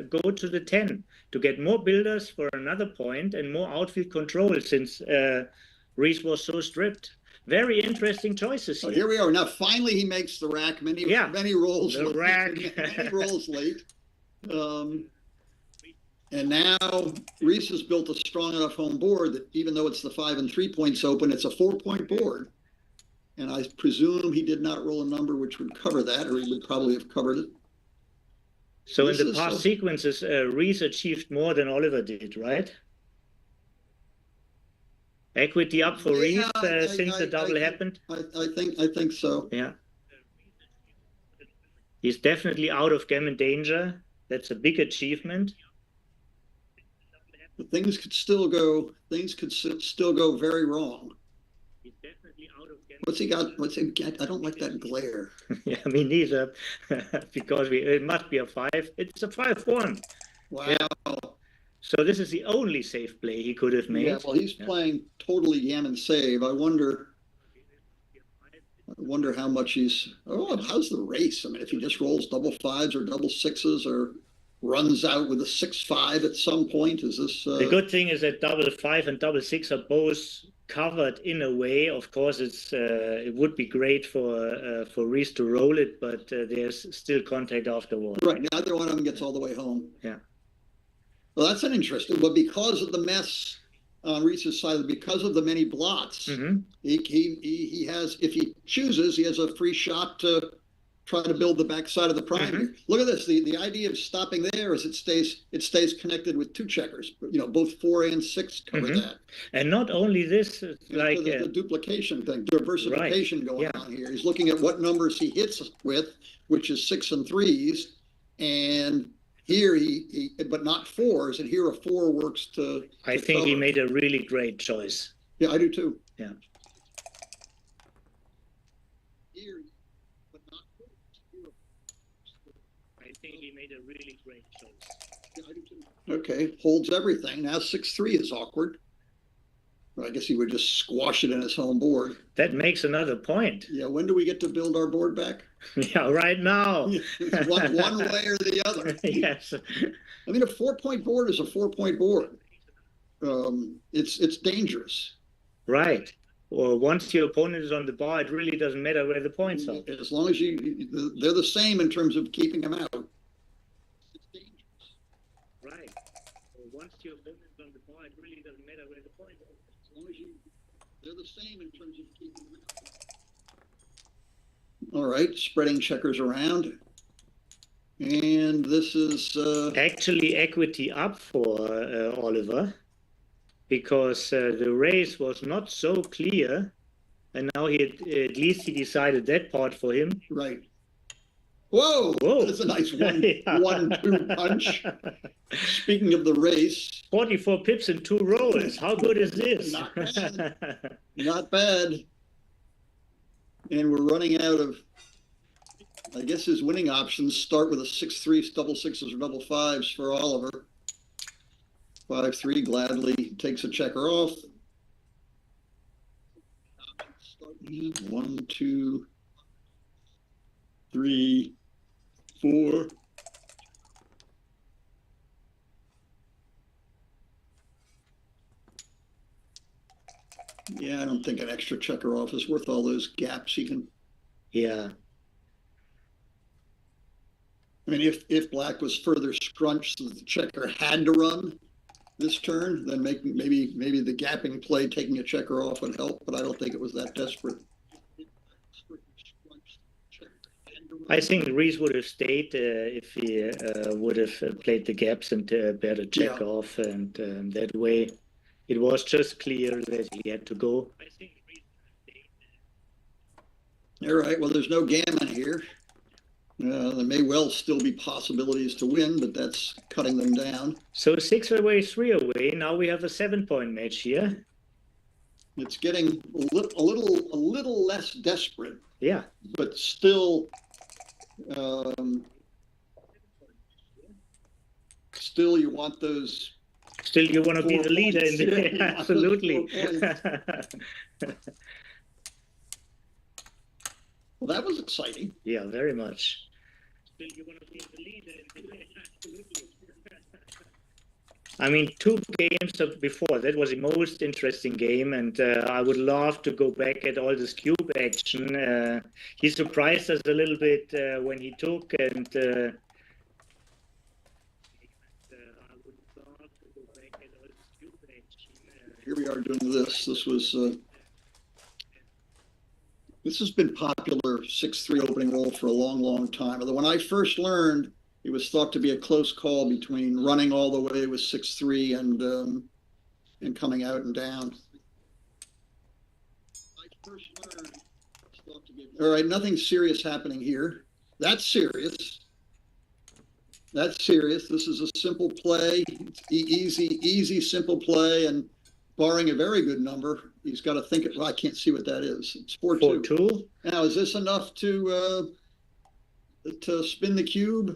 go to the 10 to get more builders for another point and more outfield control since Reece was so stripped. Very interesting choices here. Here we are. Now, finally, he makes the rack. Many rolls the late. Rack. Many rolls late. And now Reece has built a strong enough home board that even though it's the 5 and 3 points open, it's a 4-point board. And I presume he did not roll a number which would cover that, or he would probably have covered it. So in the past sequences, Reece achieved more than Oliver did, right? Equity up for Reece since the double happened? I think so. Yeah. He's definitely out of gammon danger. That's a big achievement. But things could still go very wrong. He's definitely out of gammon. What's he got? I don't like that glare. Yeah, me neither. Because it must be a 5. It's a 5-1. Wow. Yeah. So this is the only safe play he could have made. Yeah, well, he's playing totally gammon save. I wonder how much he's. Oh, how's the race? I mean, if he just rolls double 5s or double 6s or runs out with a 6-5 at some point, is this? The good thing is that double 5 and double 6 are both covered in a way. Of course, it would be great for Reece to roll it, but there's still contact afterwards. Right. Neither one of them gets all the way home. Yeah. Well, that's an interesting. But because of the mess on Reece's side, because of the many blots, he has, if he chooses, he has a free shot to try to build the backside of the prime here. Look at this. The idea of stopping there is it stays connected with two checkers. You know, both 4 and 6 cover that. And not only this, like so the duplication thing, diversification going on here. He's looking at what numbers he hits with, which is 6 and 3s, and here he but not 4s, and here a 4 works to. I think he made a really great choice. Yeah, I do too. Yeah. Here, but not 4s. I think he made a really great choice. Yeah, I do too. Okay, holds everything. Now 6-3 is awkward. I guess he would just squash it in his home board. That makes another point. Yeah, when do we get to build our board back? Yeah, right now. one way or the other. Yes. I mean, a 4-point board is a 4-point board. It's dangerous. Right. Or once your opponent is on the bar, it really doesn't matter where the points are. As long as they're the same in terms of keeping them out. It's dangerous. Right. Or once your opponent is on the bar, it really doesn't matter where the points are. As long as they're the same in terms of keeping them out. All right, spreading checkers around. And this is actually equity up for Oliver, because the race was not so clear, and now at least he decided that part for him. Right. Whoa! That's a nice 1-2 punch. Speaking of the race, 44 pips in 2 rolls. How good is this? Not bad. Not bad. And we're running out of. I guess his winning options start with a 6-3, double 6s or double 5s for Oliver. 5-3 gladly takes a checker off. 1, 2, 3, 4. Yeah, I don't think an extra checker off is worth all those gaps he can. Yeah. I mean, if black was further scrunched so the checker had to run this turn, then maybe the gapping play, taking a checker off would help, but I don't think it was that desperate. I think Reece would have stayed if he would have played the gaps and bet a check off, and that way it was just clear that he had to go. All right, well, there's no gammon here. There may well still be possibilities to win, but that's cutting them down. So 6 away, 3 away. Now we have a 7-point match here. It's getting a little less desperate. Yeah, but still, still you want those. Still, you want to be the leader in the absolutely. Well, that was exciting. Yeah, very much. Still, you want to be the leader in the absolutely. I mean, 2 games before, that was the most interesting game, and I would love to go back at all this cube action. He surprised us a little bit when he took, and I would love to go back at all this cube action. Here we are doing this. This has been popular 6-3 opening roll for a long, long time. Although when I first learned, it was thought to be a close call between running all the way with 6-3 and coming out and down. All right, nothing serious happening here. That's serious. That's serious. This is a simple play. It's easy, simple play, and barring a very good number, he's got to think it. Well, I can't see what that is. It's 4-2. 4-2. Now, is this enough to spin the cube?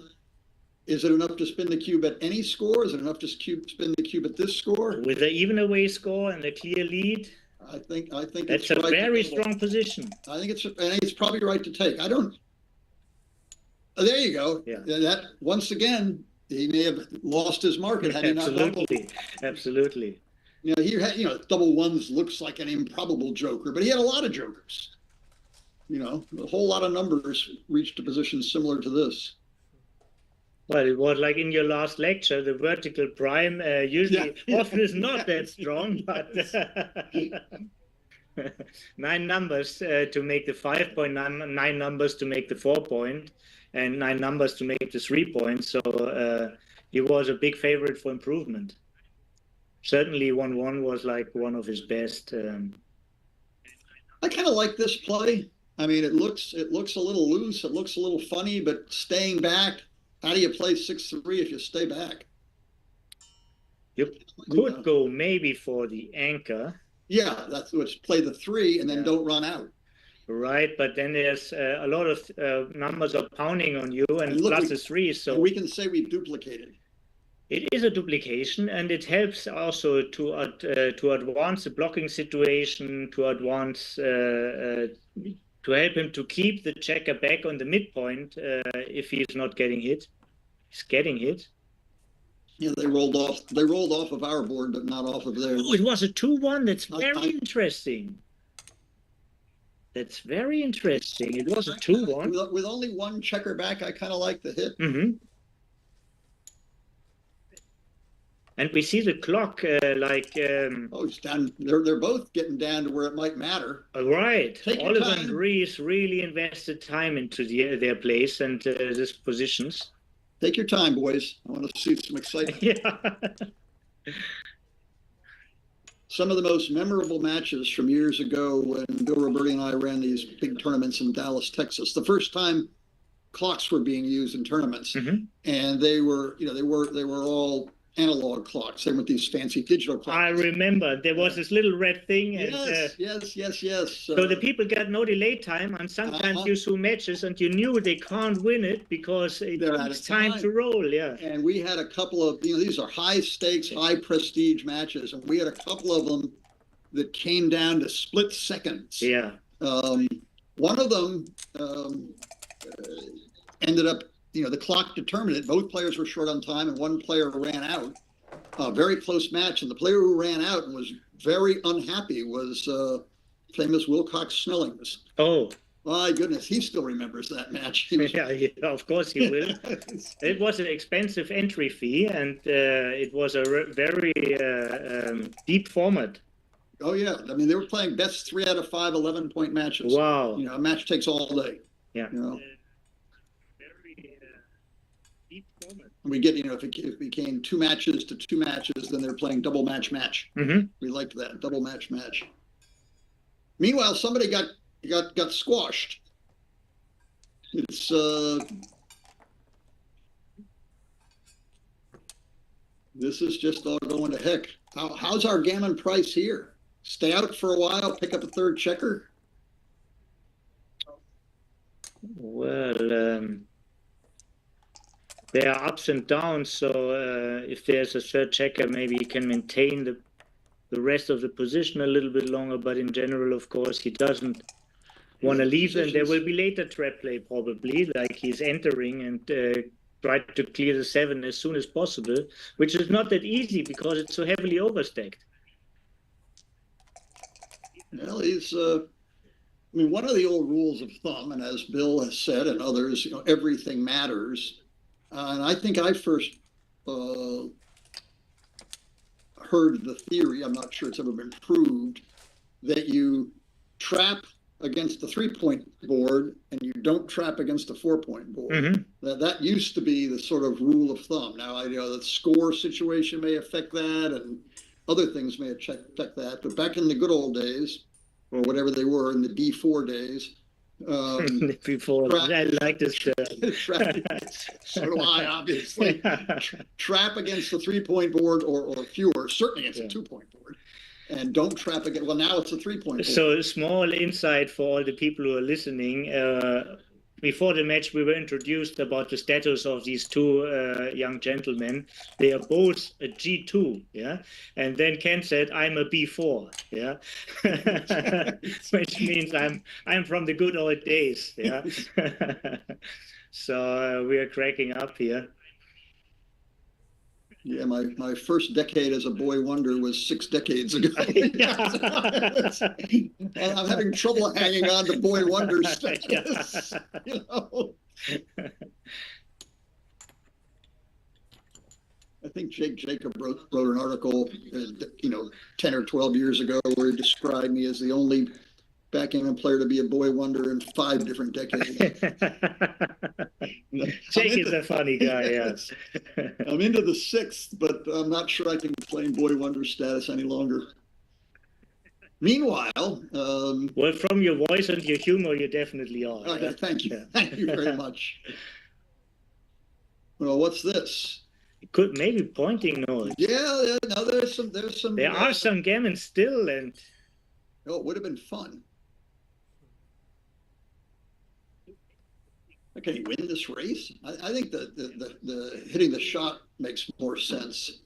Is it enough to spin the cube at any score? Is it enough to spin the cube at this score? With an even away score and a clear lead? I think that's a very strong position. I think it's probably right to take. I don't. Oh, there you go. Yeah. That once again, he may have lost his market had he not doubled. Absolutely. You know, he had, double 1s looks like an improbable joker, but he had a lot of jokers. A whole lot of numbers reached a position similar to this. Well, it was like in your last lecture, the vertical prime usually often is not that strong, but 9 numbers to make the 5 point, 9 numbers to make the 4 point, and 9 numbers to make the 3 points. So he was a big favorite for improvement. Certainly 1-1 was like one of his best. I kind of like this play. I mean, it looks a little loose. It looks a little funny, but staying back, how do you play 6-3 if you stay back? You could go maybe for the anchor. Yeah, that's what's play the 3 and then don't run out. Right, but then there's a lot of numbers are pounding on you, and look, plus the 3. So we can say we've duplicated. It is a duplication, and it helps also to advance the blocking situation, to advance to help him to keep the checker back on the midpoint if he's not getting hit. He's getting hit. Yeah, they rolled off of our board, but not off of theirs. Oh, it was a 2-1. That's very interesting. That's very interesting. It was a 2-1. With only one checker back, I kind of like the hit. Mm-hmm. And we see the clock oh, it's down. They're both getting down to where it might matter. Right. Oliver and Reece really invested time into their place and these positions. Take your time, boys. I want to see some excitement. Yeah. Some of the most memorable matches from years ago when Bill Roberti and I ran these big tournaments in Dallas, Texas. The first time clocks were being used in tournaments, and they were all analog clocks. They weren't these fancy digital clocks. I remember there was this little red thing. And, yes. So the people got no delay time, and sometimes you saw matches and you knew they can't win it because it's time to roll. Yeah. And we had a couple of, these are high stakes, high prestige matches, and we had a couple of them that came down to split seconds. Yeah. One of them ended up, the clock determined it. Both players were short on time, and one player ran out. A very close match, and the player who ran out and was very unhappy was famous Wilcox Snellings. Oh. My goodness, he still remembers that match. Yeah, of course he will. It was an expensive entry fee, and it was a very deep format. Oh, yeah. I mean, they were playing best 3 out of 5 11-point matches. Wow. A match takes all day. Yeah. We get, if it became 2 matches to 2 matches, then they're playing double match. We liked that double match. Meanwhile, somebody got squashed. It's this is just all going to heck. How's our gammon price here? Stay out for a while, pick up a third checker. Well. There are ups and downs, so if there's a third checker, maybe he can maintain the rest of the position a little bit longer, but in general, of course, he doesn't want to leave, and there will be later trap play probably, like he's entering and try to clear the 7 as soon as possible, which is not that easy because it's so heavily overstacked. Well, he's one of the old rules of thumb, and as Bill has said and others, everything matters. And I think I first heard the theory, I'm not sure it's ever been proved, that you trap against the 3-point board and you don't trap against the 4-point board. That used to be the sort of rule of thumb. Now, I know the score situation may affect that and other things may affect that. But back in the good old days, or whatever they were in the D4 days, before I like this so do I, obviously. Trap against the 3-point board or fewer, certainly against a 2-point board, and don't trap against. Well, now it's a 3-point board. So small insight for all the people who are listening. Before the match, we were introduced about the status of these 2 young gentlemen. They are both a G2, yeah. And then Ken said, "I'm a B4, yeah," which means I'm from the good old days, yeah. So we are cracking up here. Yeah, my first decade as a boy wonder was 6 decades ago. I'm having trouble hanging on to boy wonder status. I think Jacob wrote an article, 10 or 12 years ago where he described me as the only backgammon player to be a boy wonder in 5 different decades. Jake is a funny guy, yes. I'm into the 6th, but I'm not sure I can claim boy wonder status any longer. Meanwhile, well, from your voice and your humor, you definitely are. Okay, yeah? thank you. Thank you very much. Well, what's this? Could maybe pointing notes. Yeah, no, there's some. There are some gammons still, and it would have been fun. Can he win this race? I think the hitting the shot makes more sense.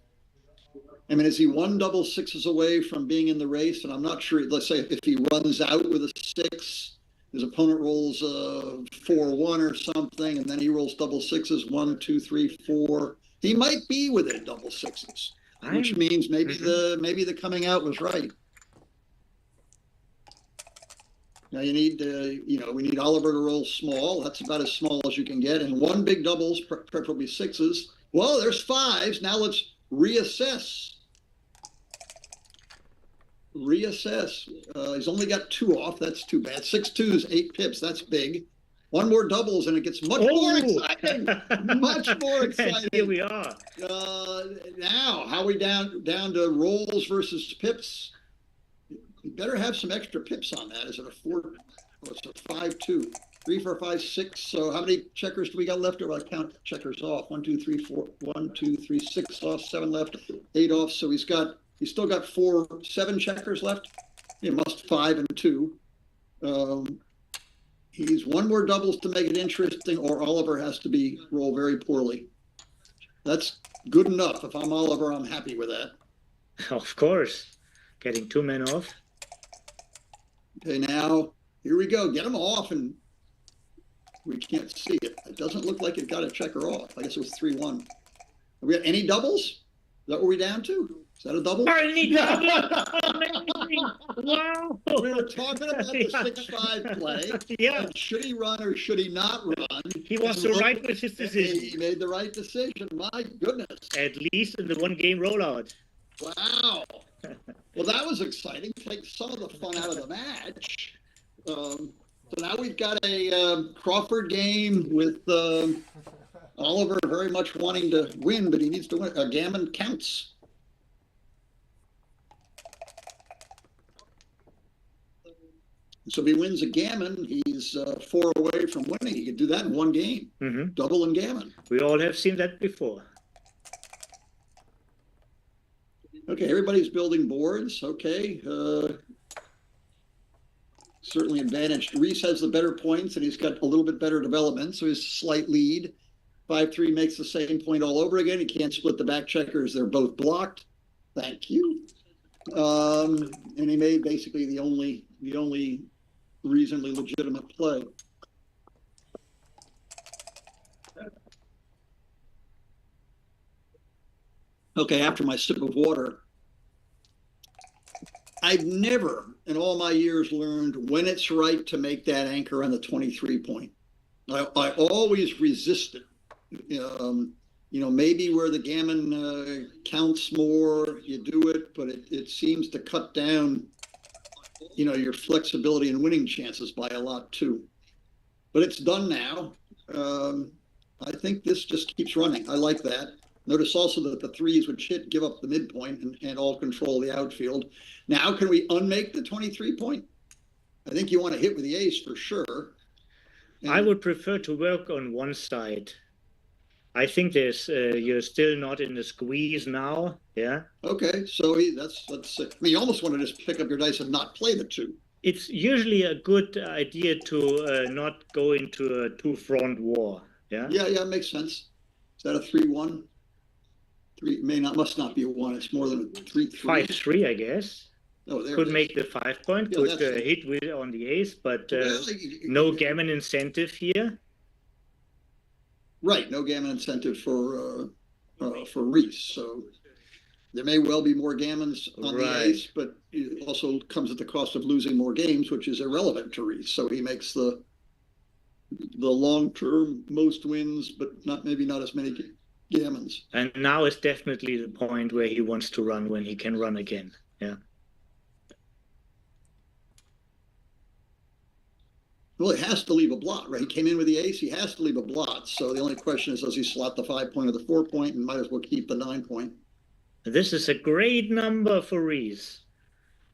I mean, is he 1 double sixes away from being in the race? And I'm not sure. Let's say if he runs out with a 6, his opponent rolls 4-1 or something, and then he rolls double sixes 1, 2, 3, 4. He might be within double sixes, which means maybe the coming out was right. Now you need we need Oliver to roll small. That's about as small as you can get, and 1 big doubles, preferably 6s. Well, there's 5s. Now let's reassess. He's only got 2 off. That's too bad. 6 2s, 8 pips. That's big. 1 more doubles, and it gets much more exciting. Much more exciting. Here we are. Now, how are we down to rolls versus pips? You better have some extra pips on that. Is it a 4? Oh, it's a 5-2. 3, 4, 5, 6. So how many checkers do we got left? Or I count checkers off. 1, 2, 3, 4. 1, 2, 3, 6 off. 7 left. 8 off. So he's still got 7 checkers left. He must 5 and 2. He's 1 more doubles to make it interesting, or Oliver has to roll very poorly. That's good enough. If I'm Oliver, I'm happy with that. Of course. Getting 2 men off. Okay, now, here we go. Get him off, and we can't see it. It doesn't look like it got a checker off. I guess it was 3-1. Have we got any doubles? Is that what we're down to? Is that a double? Wow. We were talking about the 6-5 play. Yeah. Should he run or should he not run? He was right with his decision. He made the right decision. My goodness. At least in the 1-game rollout. Wow. Well, that was exciting. Take some of the fun out of the match. So now we've got a Crawford game with Oliver very much wanting to win, but he needs to win. A gammon counts. So if he wins a gammon, he's 4 away from winning. He could do that in 1 game. Double and gammon. We all have seen that before. Okay, everybody's building boards. Okay. Certainly advantaged. Reece has the better points, and he's got a little bit better development, so he's slight lead. 5-3 makes the same point all over again. He can't split the back checkers. They're both blocked. Thank you. And he made basically the only reasonably legitimate play. Okay, after my sip of water, I've never in all my years learned when it's right to make that anchor on the 23 point. I always resist it. Maybe where the gammon counts more, you do it, but it seems to cut down, your flexibility and winning chances by a lot too. But it's done now. I think this just keeps running. I like that. Notice also that the 3s would give up the midpoint and all control the outfield. Now, can we unmake the 23 point? I think you want to hit with the ace for sure. And I would prefer to work on one side. I think you're still not in the squeeze now. Yeah. Okay, so let's see. I mean, you almost want to just pick up your dice and not play the 2. It's usually a good idea to not go into a 2-front war. Yeah. Yeah, it makes sense. Is that a 3-1? 3 must not be a 1. It's more than a 3-3. 5-3, I guess. Oh, there could it is. make the 5 point. Yeah, could hit with on the ace, but Well, no gammon incentive here. Right, no gammon incentive for Reece. So there may well be more gammons on the ace, but it also comes at the cost of losing more games, which is irrelevant to Reece. So he makes the long-term most wins, but maybe not as many gammons. And now is definitely the point where he wants to run when he can run again. Yeah. Well, he has to leave a blot, right? He came in with the ace. He has to leave a blot. So the only question is, does he slot the 5 point or the 4 point, and might as well keep the 9 point? This is a great number for Reece.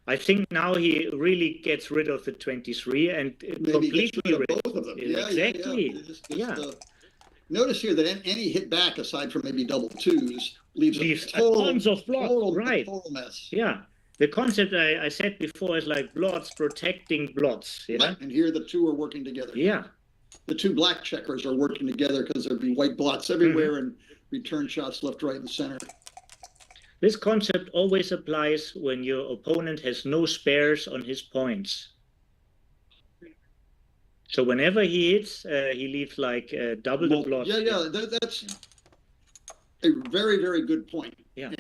I think now he really gets rid of the 23 and Maybe completely gets rid of both of them. Yeah, exactly. Yeah, yeah. Notice here that any hit back, aside from maybe double twos, leaves tons of blots. Total mess. Yeah. The concept I said before is like blots protecting blots. Yeah. Right. And here the two are working together. Yeah. The two black checkers are working together because there'd be white blots everywhere and return shots left, right, and center. This concept always applies when your opponent has no spares on his points. So whenever he hits, he leaves like double the blots. Yeah, that's a very, very good point. Yeah.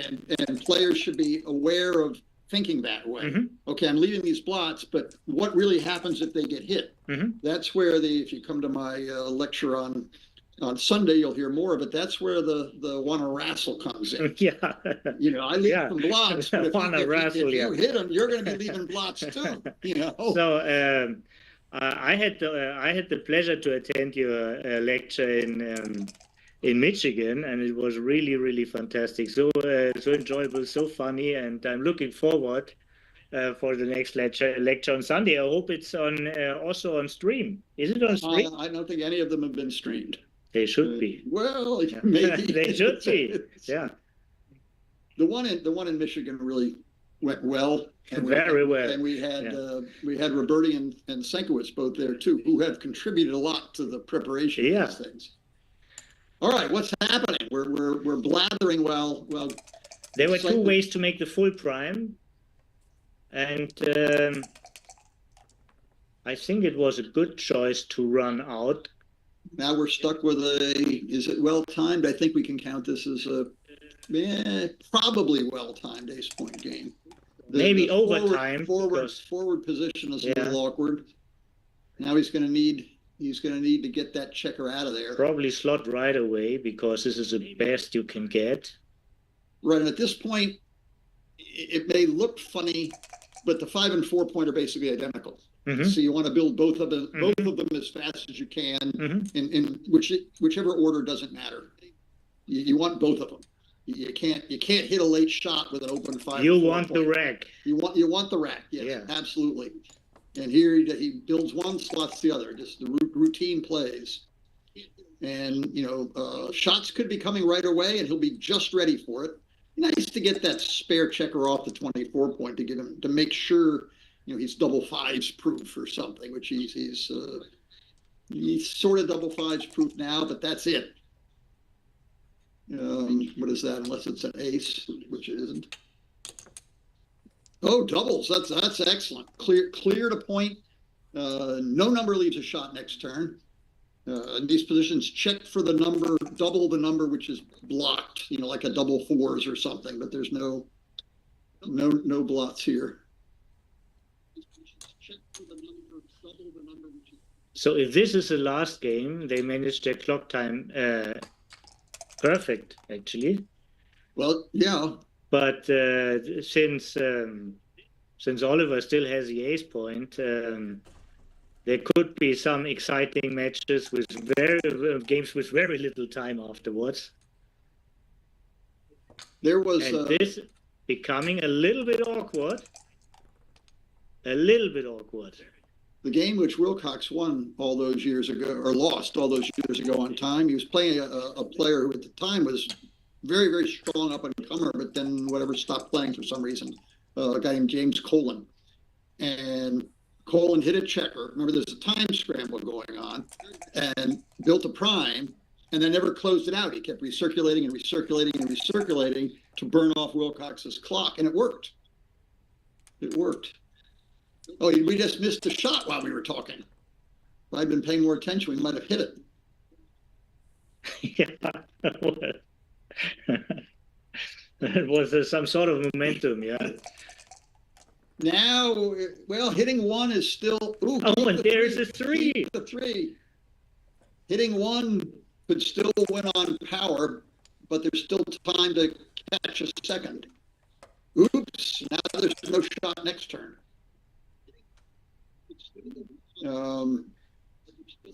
And players should be aware of thinking that way. Okay, I'm leaving these blots, but what really happens if they get hit? That's where if you come to my lecture on Sunday, you'll hear more of it. That's where the wanna wrestle comes in. Yeah. You know, I leave some blots, but if you hit them, you're going to be leaving blots too. You know. So I had the pleasure to attend your lecture in Michigan, and it was really, really fantastic. So enjoyable, so funny, and I'm looking forward for the next lecture on Sunday. I hope it's on also on stream. Is it on stream? I don't think any of them have been streamed. They should be. Well, maybe they should be. Yeah. The one in Michigan really went well. Very well. And we had Roberti and Senkowitz both there too, who have contributed a lot to the preparation of these things. All right, what's happening? We're blathering well. There were two ways to make the full prime, and I think it was a good choice to run out. Now we're stuck with is it well timed? I think we can count this as a probably well timed ace point game. Maybe overtime. Forward position is a little awkward. Now he's going to need to get that checker out of there. Probably slot right away because this is the best you can get. Right, and at this point, it may look funny, but the 5 and 4 point are basically identical. So you want to build both of them as fast as you can, in whichever order doesn't matter. You want both of them. You can't hit a late shot with an open 5. You want the rack. You want the rack. Yes, yeah, absolutely. And here he builds one, slots the other. Just the routine plays. And shots could be coming right away, and he'll be just ready for it. Nice to get that spare checker off the 24 point to get him to make sure he's double fives proof or something, which he's sort of double fives proof now, but that's it. What is that? Unless it's an ace, which it isn't. Oh, doubles. That's excellent. Clear to point. No number leaves a shot next turn. In these positions, check for the number, double the number which is blocked. Like a double fours or something. But there's no blots here. So if this is the last game, they managed their clock time perfect, actually. Well, yeah. But since Oliver still has the ace point, there could be some exciting matches with games with very little time afterwards. There was this becoming a little bit awkward. The game which Wilcox won all those years ago, or lost all those years ago on time, he was playing a player who at the time was very, very strong up and comer, but then stopped playing for some reason. A guy named James Colin. And Colin hit a checker. Remember, there's a time scramble going on, and built a prime, and then never closed it out. He kept recirculating and recirculating and recirculating to burn off Wilcox's clock, and it worked. Oh, we just missed a shot while we were talking. If I'd been paying more attention, we might have hit it. Yeah. It was some sort of momentum, yeah. Now, hitting one is still... Ooh, and there's a 3. The 3. Hitting one could still win on power, but there's still time to catch a second. Oops, now there's no shot next turn.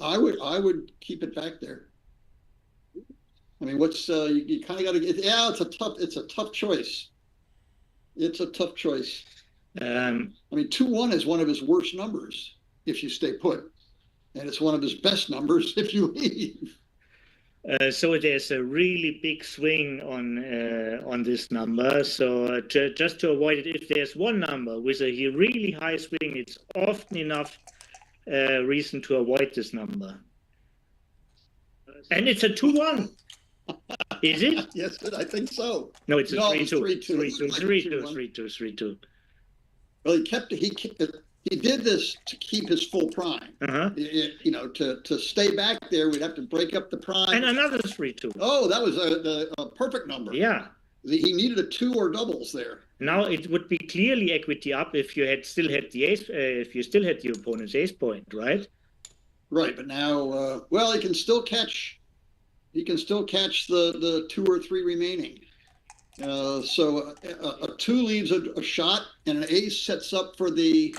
I would keep it back there. I mean, what's you kind of got to get? Yeah, it's a tough choice. It's a tough choice. I mean, 2-1 is one of his worst numbers if you stay put, and it's one of his best numbers if you leave. So there's a really big swing on this number. So just to avoid it, if there's one number with a really high swing, it's often enough reason to avoid this number. And it's a 2-1. Is it? Yes, I think so. No, it's a 3-2. 3-2. 3-2. Well, he did this to keep his full prime. You know, to stay back there, we'd have to break up the prime. And another 3-2. Oh, that was a perfect number. Yeah. He needed a 2 or doubles there. Now it would be clearly equity up if you still had the ace, if you still had the opponent's ace point, right? Right, but now, well, he can still catch the 2 or 3 remaining. So a 2 leaves a shot, and an ace sets up for the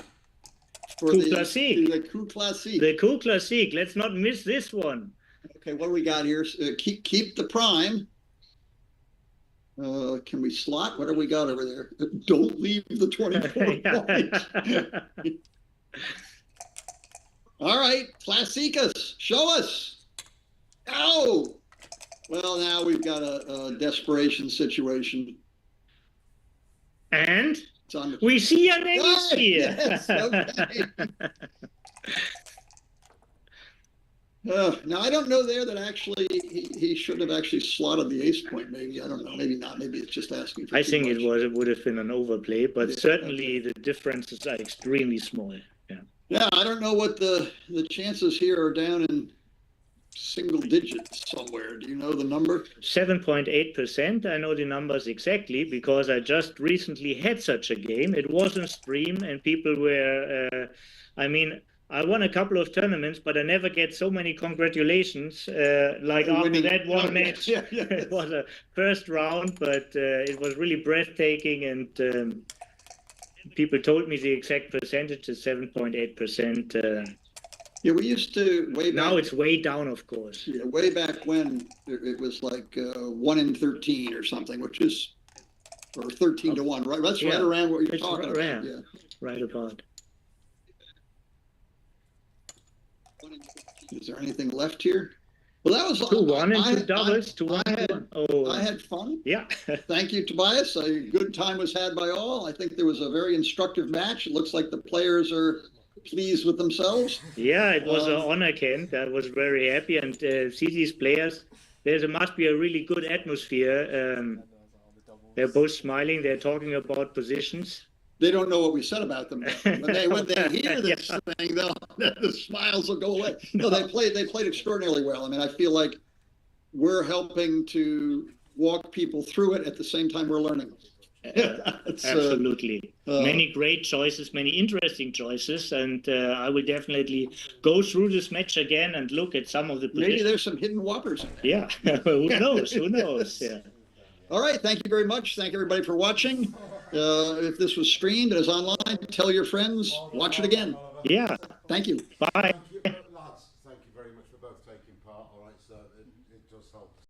coup classique. The coup classique. Let's not miss this one. Okay, what do we got here? Keep the prime. Can we slot? What do we got over there? Don't leave the 24 points. All right, Classicus, show us. Oh, well, now we've got a desperation situation. And we see an ace here. Yes, okay. Now, I don't know there that actually he should have actually slotted the ace point. Maybe, I don't know. Maybe not. Maybe it's just asking for I too think much. it would have been an overplay, but Yeah, certainly the differences are extremely small. Yeah. Yeah, I don't know what the chances here are down in single digits somewhere. Do you know the number? 7.8%. I know the numbers exactly because I just recently had such a game. It was on stream and people were, I mean, I won a couple of tournaments, but I never get so many congratulations like after that one match. Yeah. It was a first round, but it was really breathtaking, and people told me the exact percentage is 7.8%. Yeah, we used to way back. Now it's way down, of course. Yeah, way back when it was like 1 in 13 or something, which is, or 13 to 1, right? That's right around what you're talking about. Yeah. Right about. Is there anything left here? Well, that was 2-1 and 2 doubles. 2-1. I had fun. Yeah. Thank you, Tobias. A good time was had by all. I think there was a very instructive match. It looks like the players are pleased with themselves. Yeah, it was an honor, Kent. I was very happy, and see these players. There must be a really good atmosphere. They're both smiling. They're talking about positions. They don't know what we said about them. When they hear this thing, the smiles will go away. No, they played extraordinarily well. I mean, I feel like we're helping to walk people through it at the same time we're learning. Absolutely. Many great choices, many interesting choices, and I will definitely go through this match again and look at some of the positions. Maybe there's some hidden whoppers in there. Yeah, who knows? Who knows? Yeah. All right, thank you very much. Thank everybody for watching. If this was streamed and is online, tell your friends, watch it again. Yeah. Thank you. Bye.